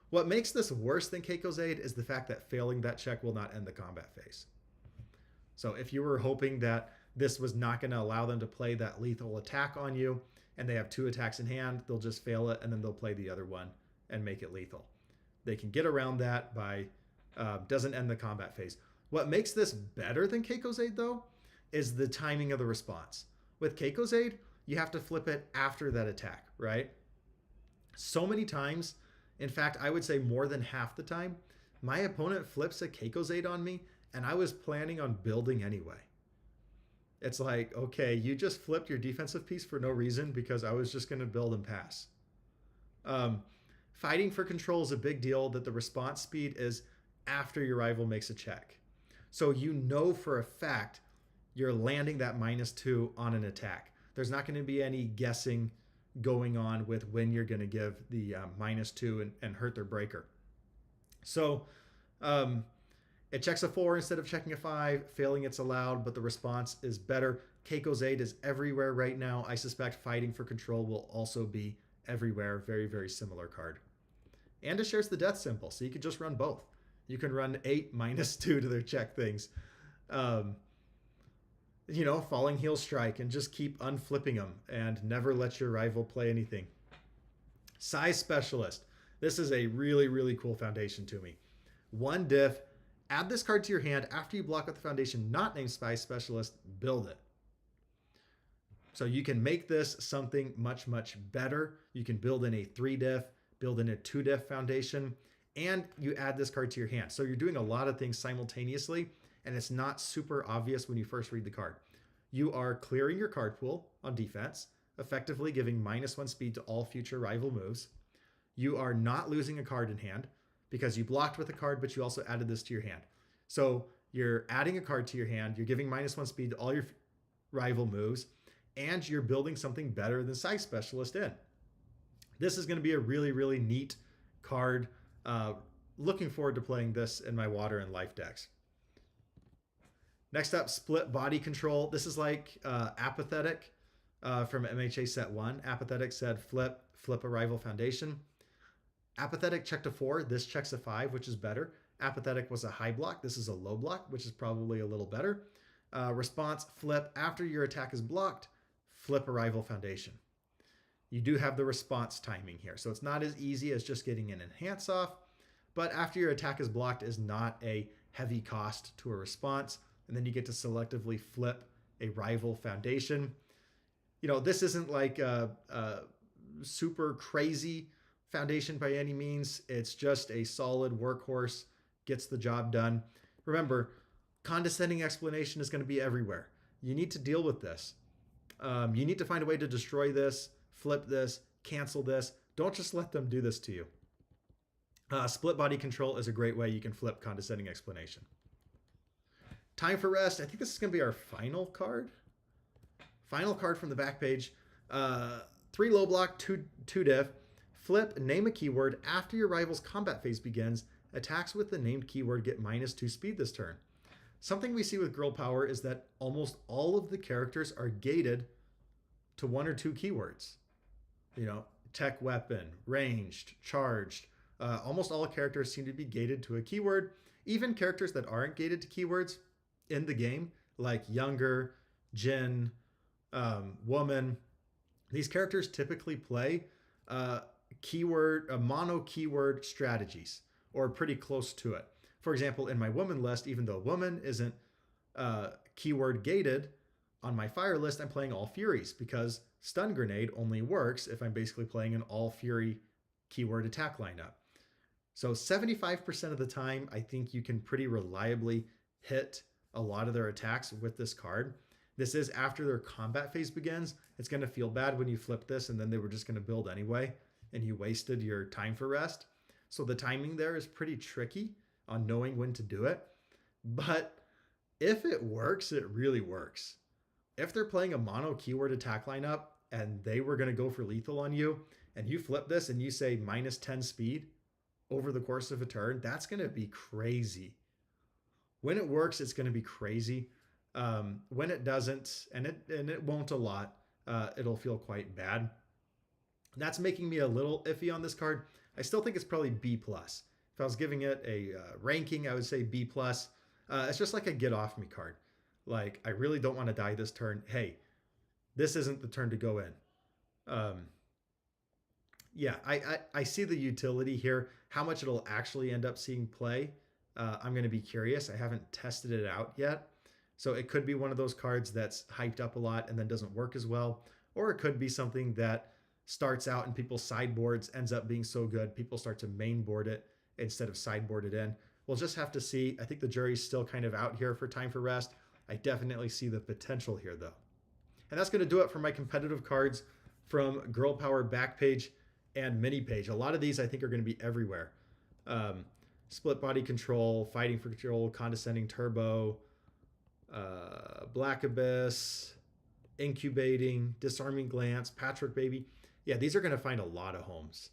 What makes this worse than Keiko's Aid is the fact that failing that check will not end the combat phase. So if you were hoping that this was not going to allow them to play that lethal attack on you, and they have 2 attacks in hand, they'll just fail it, and then they'll play the other one and make it lethal. They can get around that by doesn't end the combat phase. What makes this better than Keiko's Aid, though, is the timing of the response. With Keiko's Aid, you have to flip it after that attack, right? So many times, in fact, I would say more than half the time, my opponent flips a Keiko's Aid on me, and I was planning on building anyway. It's like, okay, you just flipped your defensive piece for no reason because I was just going to build and pass. Fighting for Control is a big deal that the response speed is after your rival makes a check. So you know for a fact you're landing that -2 on an attack. There's not going to be any guessing going on with when you're going to give the -2 and hurt their breaker. So it checks a 4 instead of checking a 5. Failing it's allowed, but the response is better. Keiko's Aid is everywhere right now. I suspect Fighting for Control will also be everywhere. Very similar card. And it shares the death symbol, so you could just run both. You can run 8 -2 to their check things. Falling Heel Strike, and just keep unflipping them and never let your rival play anything. Size Specialist. This is a really cool foundation to me. 1 diff, add this card to your hand after you block with the foundation not named Size Specialist, build it. So you can make this something much better. You can build in a 3 diff, build in a 2 diff foundation, and you add this card to your hand. So you're doing a lot of things simultaneously, and it's not super obvious when you first read the card. You are clearing your card pool on defense, effectively giving -1 speed to all future rival moves. You are not losing a card in hand because you blocked with a card, but you also added this to your hand. So you're adding a card to your hand, you're giving -1 speed to all your rival moves, and you're building something better than Size Specialist in. This is going to be a really neat card. Looking forward to playing this in my Water and Life decks. Next up, Split Body Control. This is like Apathetic from MHA Set 1. Apathetic said flip a rival foundation. Apathetic checked a 4. This checks a 5, which is better. Apathetic was a high block. This is a low block, which is probably a little better. Response, flip after your attack is blocked, flip a rival foundation. You do have the response timing here, so it's not as easy as just getting an enhance off, but after your attack is blocked is not a heavy cost to a response. And then you get to selectively flip a rival foundation. This isn't like a super crazy foundation by any means. It's just a solid workhorse, gets the job done. Remember, condescending explanation is going to be everywhere. You need to deal with this. You need to find a way to destroy this, flip this, cancel this. Don't just let them do this to you. Split body control is a great way you can flip condescending explanation. Time for rest. I think this is going to be our final card. Final card from the back page. 3 low block, 2 diff. Flip, name a keyword. After your rival's combat phase begins, attacks with the named keyword get -2 speed this turn. Something we see with Girl Power is that almost all of the characters are gated to 1 or 2 keywords. Tech weapon, ranged, charged. Almost all characters seem to be gated to a keyword. Even characters that aren't gated to keywords in the game, like Younger, Jin, Woman, these characters typically play mono keyword strategies, or pretty close to it. For example, in my Woman list, even though Woman isn't keyword gated, on my Fire list, I'm playing all Furies because Stun Grenade only works if I'm basically playing an all Fury keyword attack lineup. So 75% of the time, I think you can pretty reliably hit a lot of their attacks with this card. This is after their combat phase begins. It's going to feel bad when you flip this and then they were just going to build anyway and you wasted your time for rest. So the timing there is pretty tricky on knowing when to do it. But if it works, it really works. If they're playing a mono keyword attack lineup and they were going to go for lethal on you and you flip this and you say -10 speed over the course of a turn, that's going to be crazy. When it works, it's going to be crazy. When it doesn't, and it won't a lot, it'll feel quite bad. That's making me a little iffy on this card. I still think it's probably B+. If I was giving it a ranking, I would say B+. It's just like a get off me card. Like, I really don't want to die this turn. Hey, this isn't the turn to go in. Yeah, I see the utility here. How much it'll actually end up seeing play, I'm going to be curious. I haven't tested it out yet. So it could be one of those cards that's hyped up a lot and then doesn't work as well. Or it could be something that starts out in people's sideboards, ends up being so good, people start to mainboard it instead of sideboard it in. We'll just have to see. I think the jury's still kind of out here for time for rest. I definitely see the potential here, though. And that's going to do it for my competitive cards from Girl Power Backpage and Mini Page. A lot of these I think are going to be everywhere. Split Body Control, Fighting for Control, Condescending Turbo, Black Abyss, Incubating, Disarming Glance, Patchwork Baby. Yeah, these are going to find a lot of homes.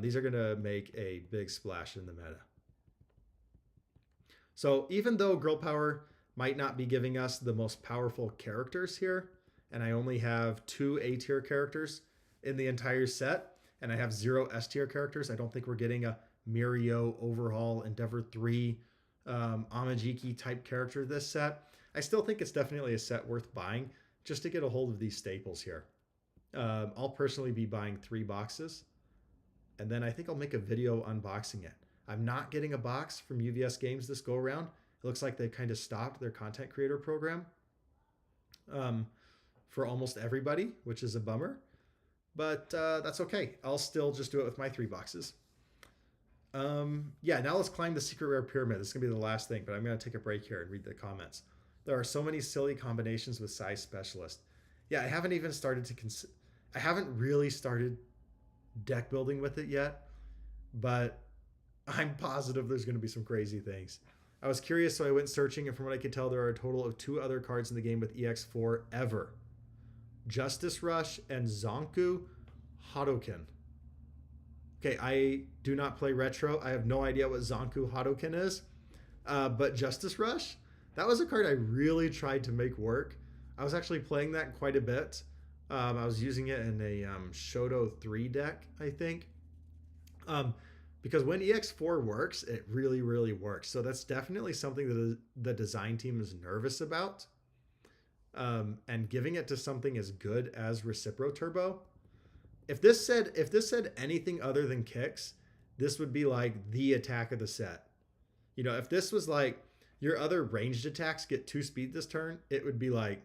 These are going to make a big splash in the meta. So even though Girl Power might not be giving us the most powerful characters here, and I only have 2 A-tier characters in the entire set, and I have 0 S-tier characters, I don't think we're getting a Mirio, Overhaul, Endeavor 3, Amajiki type character this set. I still think it's definitely a set worth buying just to get a hold of these staples here. I'll personally be buying 3 boxes, and then I think I'll make a video unboxing it. I'm not getting a box from UVS Games this go around. It looks like they kind of stopped their content creator program for almost everybody, which is a bummer. But that's okay. I'll still just do it with my 3 boxes. Yeah, now let's climb the secret rare pyramid. This is going to be the last thing, but I'm going to take a break here and read the comments. There are so many silly combinations with size specialist. Yeah, I haven't even started to I haven't really started deck building with it yet, but I'm positive there's going to be some crazy things. I was curious, so I went searching, and from what I could tell, there are a total of 2 other cards in the game with EX4 ever. Justice Rush and Zonku Hadoken. Okay, I do not play Retro. I have no idea what Zonku Hadoken is. But Justice Rush, that was a card I really tried to make work. I was actually playing that quite a bit. I was using it in a Shoto 3 deck, I think. Because when EX4 works, it really, really works. So that's definitely something that the design team is nervous about. And giving it to something as good as Recipro Turbo. If this said anything other than kicks, this would be like the attack of the set. You know, if this was like your other ranged attacks get 2 speed this turn, it would be like,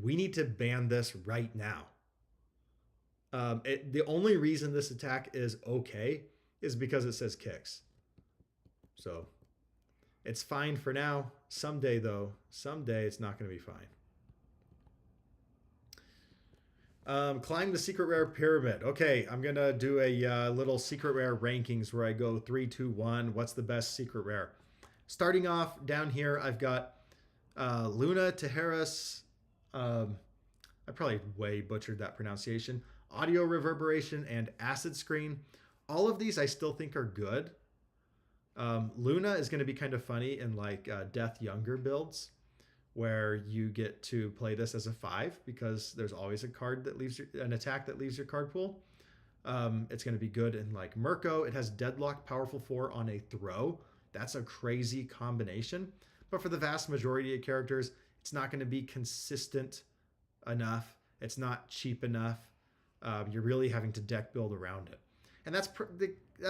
we need to ban this right now. The only reason this attack is okay is because it says kicks. So it's fine for now. Someday, though, someday it's not going to be fine. Climb the secret rare pyramid. Okay, I'm going to do a little secret rare rankings where I go 3, 2, 1. What's the best secret rare? Starting off down here, I've got Luna, Tejeras. I probably way butchered that pronunciation. Audio Reverberation and Acid Screen. All of these I still think are good. Luna is going to be kind of funny in like Death Younger builds, where you get to play this as a 5 because there's always a card that leaves an attack that leaves your card pool. It's going to be good in like Mirko. It has Deadlock, Powerful 4 on a throw. That's a crazy combination. But for the vast majority of characters, it's not going to be consistent enough. It's not cheap enough. You're really having to deck build around it. And that's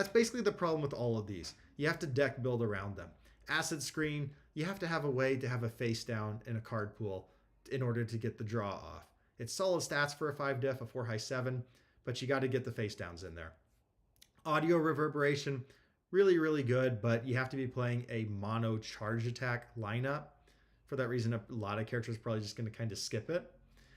basically the problem with all of these. You have to deck build around them. Acid Screen, you have to have a way to have a face down in a card pool in order to get the draw off. It's solid stats for a 5 diff, a 4 high 7, but you got to get the face downs in there. Audio Reverberation, really, really good, but you have to be playing a mono charge attack lineup. For that reason, a lot of characters are probably just going to kind of skip it.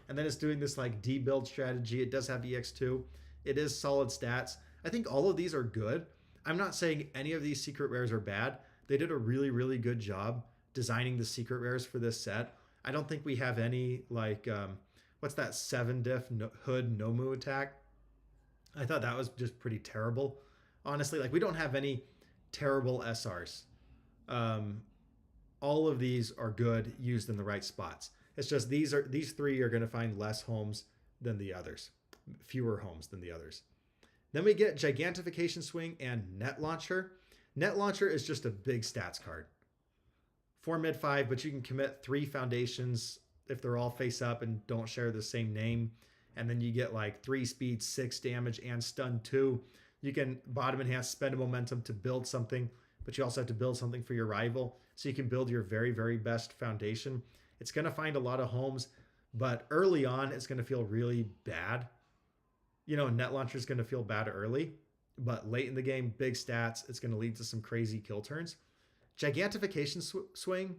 And then it's doing this like D-build strategy. It does have EX2. It is solid stats. I think all of these are good. I'm not saying any of these secret rares are bad. They did a really, really good job designing the secret rares for this set. I don't think we have any like, what's that 7 diff Hood Nomu attack? I thought that was just pretty terrible. Honestly, like we don't have any terrible SRs. All of these are good used in the right spots. It's just these 3 are going to find less homes than the others, fewer homes than the others. Then we get Gigantification Swing and Net Launcher. Net Launcher is just a big stats card. 4 mid 5, but you can commit 3 foundations if they're all face up and don't share the same name. And then you get like 3 speed, 6 damage, and stun 2. You can bottom enhance, spend a momentum to build something, but you also have to build something for your rival. So you can build your very, very best foundation. It's going to find a lot of homes, but early on, it's going to feel really bad. You know, Net Launcher is going to feel bad early, but late in the game, big stats. It's going to lead to some crazy kill turns. Gigantification Swing.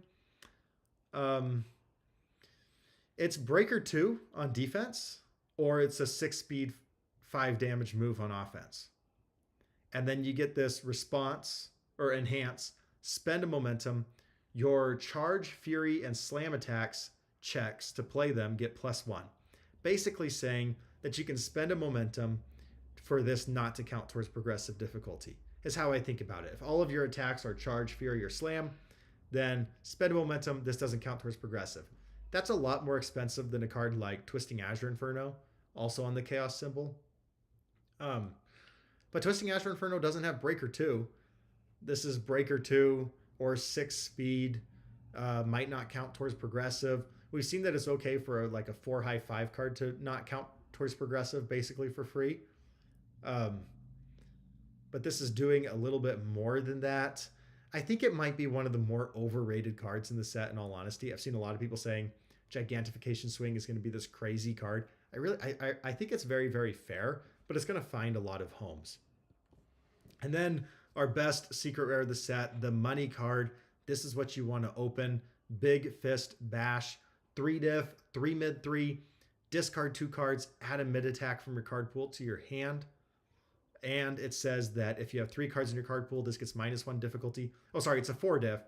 It's Breaker 2 on defense, or it's a 6-speed, 5 damage move on offense. And then you get this response or enhance, spend a momentum. Your charge, fury, and slam attacks checks to play them get +1. Basically saying that you can spend a momentum for this not to count towards progressive difficulty, is how I think about it. If all of your attacks are charge, fury, or slam, then spend a momentum, this doesn't count towards progressive. That's a lot more expensive than a card like Twisting Azure Inferno, also on the Chaos symbol. But Twisting Azure Inferno doesn't have Breaker 2. This is Breaker 2 or 6 speed, might not count towards progressive. We've seen that it's okay for like a 4 high 5 card to not count towards progressive, basically for free. But this is doing a little bit more than that. I think it might be one of the more overrated cards in the set, in all honesty. I've seen a lot of people saying Gigantification Swing is going to be this crazy card. I think it's very, very fair, but it's going to find a lot of homes. And then our best secret rare of the set, the money card. This is what you want to open. Big Fist Bash, 3 diff, 3 mid 3, discard 2 cards, add a mid attack from your card pool to your hand. And it says that if you have 3 cards in your card pool, this gets -1 difficulty. Oh, sorry, it's a 4 diff.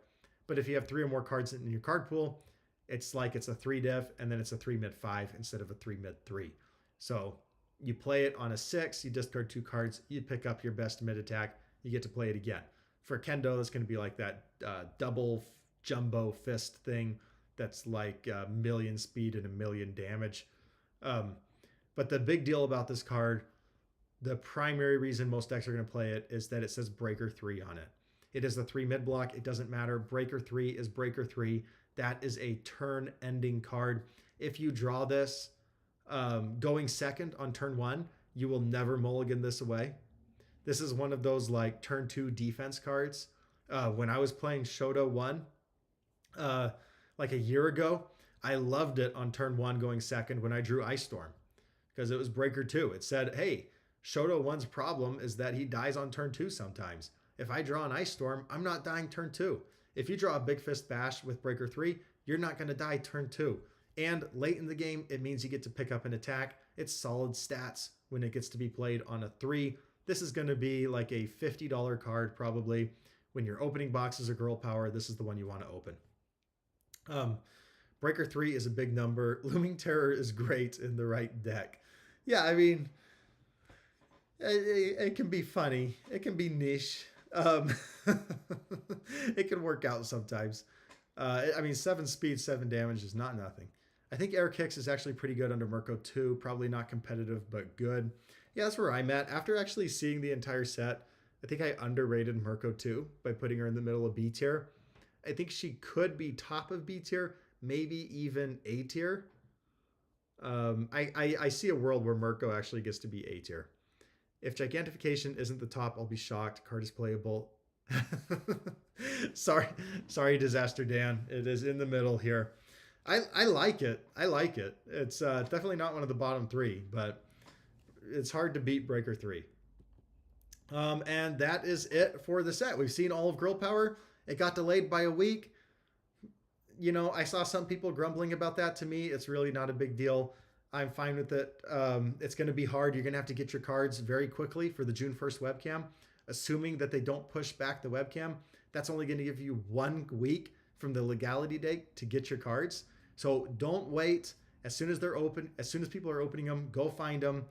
But if you have 3 or more cards in your card pool, it's like it's a 3 diff, and then it's a 3 mid 5 instead of a 3 mid 3. So you play it on a 6, you discard 2 cards, you pick up your best mid attack, you get to play it again. For Kendo, that's going to be like that double jumbo fist thing that's like a 1,000,000 speed and 1,000,000 damage. But the big deal about this card, the primary reason most decks are going to play it, is that it says Breaker 3 on it. It is the 3 mid block. It doesn't matter. Breaker 3 is Breaker 3. That is a turn-ending card. If you draw this going second on turn 1, you will never mulligan this away. This is one of those like turn 2 defense cards. When I was playing Shoto 1 uh, like a year ago, I loved it on turn 1 going second when I drew Ice Storm because it was breaker 2. It said, hey, Shoto 1's problem is that he dies on turn 2 sometimes. If I draw an Ice Storm, I'm not dying turn 2. If you draw a Big Fist Bash with breaker 3, you're not going to die turn 2. And late in the game, it means you get to pick up an attack. It's solid stats when it gets to be played on a 3. This is going to be like a $50 card probably. When you're opening boxes of Girl Power, this is the one you want to open. Breaker 3 is a big number. Looming Terror is great in the right deck. Yeah, I mean, it can be funny. It can be niche. It can work out sometimes. I mean, 7 speed, 7 damage is not nothing. I think Air Kicks is actually pretty good under Mirko 2. Probably not competitive, but good. Yeah, that's where I'm at. After actually seeing the entire set, I think I underrated Mirko 2 by putting her in the middle of B tier. I think she could be top of B tier, maybe even A tier. I see a world where Mirko actually gets to be A tier. If Gigantification isn't the top, I'll be shocked. Card is playable. sorry, Disaster Dan. It is in the middle here. I like it. I like it. It's definitely not one of the bottom 3, but it's hard to beat Breaker 3. And that is it for the set. We've seen all of Girl Power. It got delayed by a week. You know, I saw some people grumbling about that. To me, it's really not a big deal. I'm fine with it. It's going to be hard. You're going to have to get your cards very quickly for the June 1st webcam. Assuming that they don't push back the webcam, that's only going to give you 1 week from the legality date to get your cards. So don't wait. As soon as they're open, as soon as people are opening them, go find them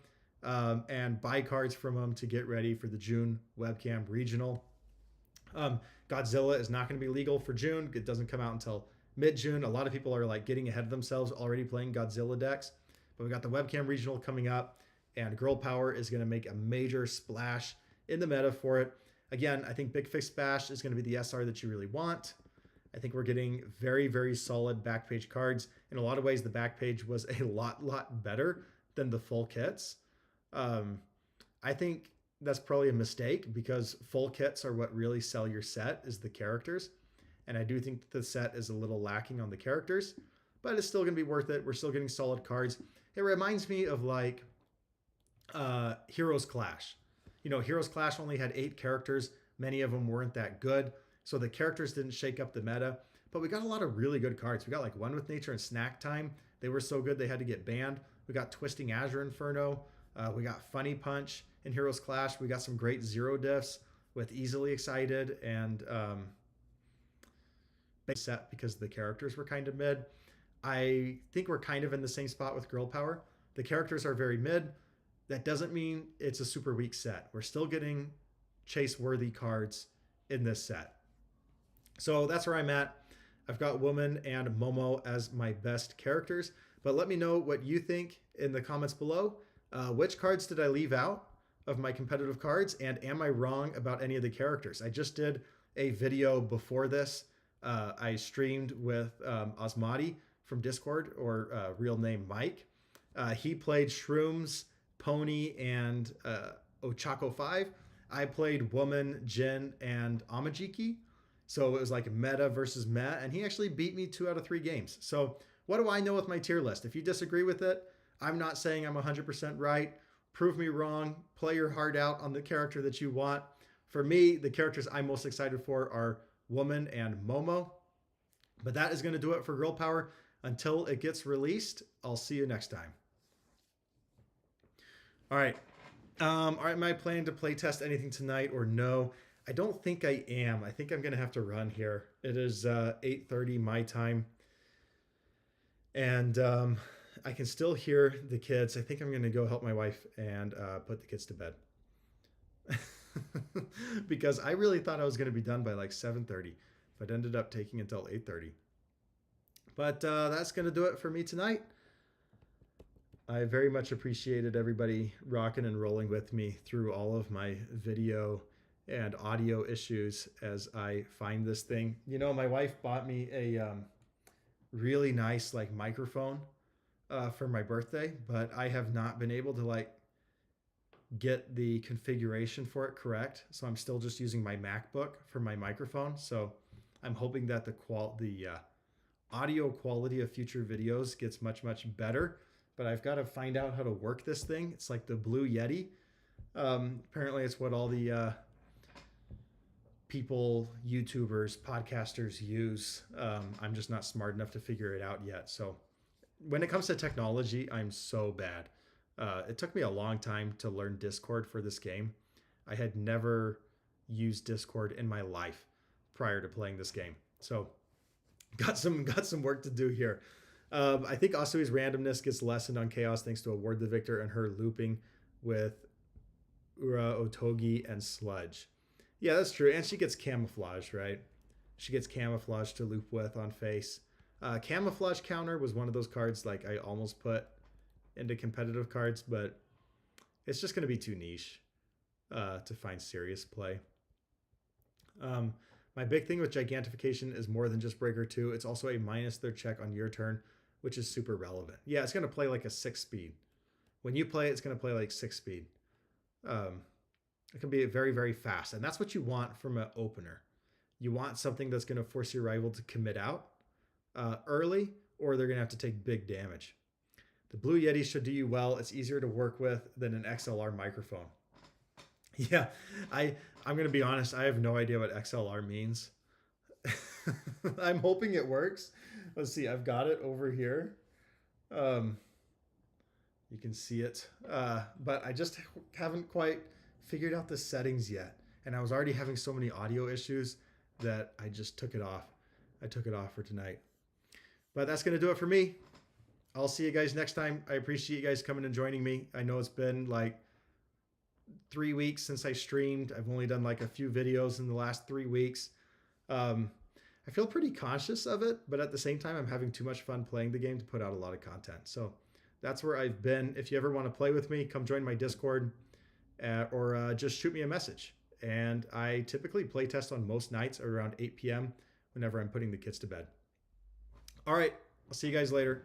and buy cards from them to get ready for the June webcam regional. Godzilla is not going to be legal for June. It doesn't come out until mid-June. A lot of people are like getting ahead of themselves already playing Godzilla decks. But we got the webcam regional coming up, and Girl Power is going to make a major splash in the meta for it. Again, I think Big Fist Bash is going to be the SR that you really want. I think we're getting very, very solid Backpage cards. In a lot of ways, the Backpage was a lot better than the full kits. I think that's probably a mistake because full kits are what really sell your set is the characters. And I do think the set is a little lacking on the characters, but it's still going to be worth it. We're still getting solid cards. It reminds me of like Heroes Clash. You know, Heroes Clash only had 8 characters. Many of them weren't that good. So the characters didn't shake up the meta, but we got a lot of really good cards. We got like One with Nature and Snack Time. They were so good they had to get banned. We got Twisting Azure Inferno. We got Funny Punch in Heroes Clash. We got some great zero diffs with Easily Excited and set because the characters were kind of mid. I think we're kind of in the same spot with Girl Power. The characters are very mid. That doesn't mean it's a super weak set. We're still getting chase-worthy cards in this set. So that's where I'm at. I've got Woman and Momo as my best characters, but let me know what you think in the comments below. Which cards did I leave out of my competitive cards, and am I wrong about any of the characters? I just did a video before this. I streamed with Osmati from Discord, or real name Mike. He played Shrooms, Pony, and Ochako 5. I played Woman, Jin, and Amajiki. So it was like meta versus meta, and he actually beat me 2 out of 3 games. So what do I know with my tier list? If you disagree with it, I'm not saying I'm 100% right. Prove me wrong. Play your heart out on the character that you want. For me, the characters I'm most excited for are Woman and Momo. But that is going to do it for Girl Power. Until it gets released, I'll see you next time. All right. Am I planning to play test anything tonight or no? I don't think I am. I think I'm going to have to run here. It is 8:30 my time. And I can still hear the kids. I think I'm going to go help my wife and put the kids to bed. Because I really thought I was going to be done by like 7:30. But ended up taking until 8:30. But that's going to do it for me tonight. I very much appreciated everybody rocking and rolling with me through all of my video and audio issues as I find this thing. You know, my wife bought me a really nice like microphone for my birthday, but I have not been able to like get the configuration for it correct. So I'm still just using my MacBook for my microphone. So I'm hoping that the audio quality of future videos gets much, much better. But I've got to find out how to work this thing. It's like the Blue Yeti. Apparently it's what all the people, YouTubers, podcasters use. I'm just not smart enough to figure it out yet. So when it comes to technology, I'm so bad. It took me a long time to learn Discord for this game. I had never used Discord in my life prior to playing this game. So got some work to do here. I think Asui's randomness gets lessened on Chaos thanks to Award the Victor and her looping with Ura, Otogi, and Sludge. Yeah, that's true. And she gets camouflage, right? She gets camouflage to loop with on face. Camouflage counter was one of those cards like I almost put into competitive cards, but it's just going to be too niche to find serious play. My big thing with Gigantification is more than just Breaker 2. It's also a minus their check on your turn, which is super relevant. Yeah, it's going to play like a 6 speed. When you play, it's going to play like 6 speed. It can be very, very fast. And that's what you want from an opener. You want something that's going to force your rival to commit out early, or they're going to have to take big damage. The Blue Yeti should do you well. It's easier to work with than an XLR microphone. Yeah, I'm going to be honest. I have no idea what XLR means. I'm hoping it works. Let's see. I've got it over here. You can see it. But I just haven't quite figured out the settings yet. And I was already having so many audio issues that I just took it off. I took it off for tonight. But that's going to do it for me. I'll see you guys next time. I appreciate you guys coming and joining me. I know it's been like 3 weeks since I streamed. I've only done like a few videos in the last 3 weeks. I feel pretty conscious of it, but at the same time, I'm having too much fun playing the game to put out a lot of content. So that's where I've been. If you ever want to play with me, come join my Discord or just shoot me a message. And I typically play test on most nights around 8 p.m. whenever I'm putting the kids to bed. All right. I'll see you guys later.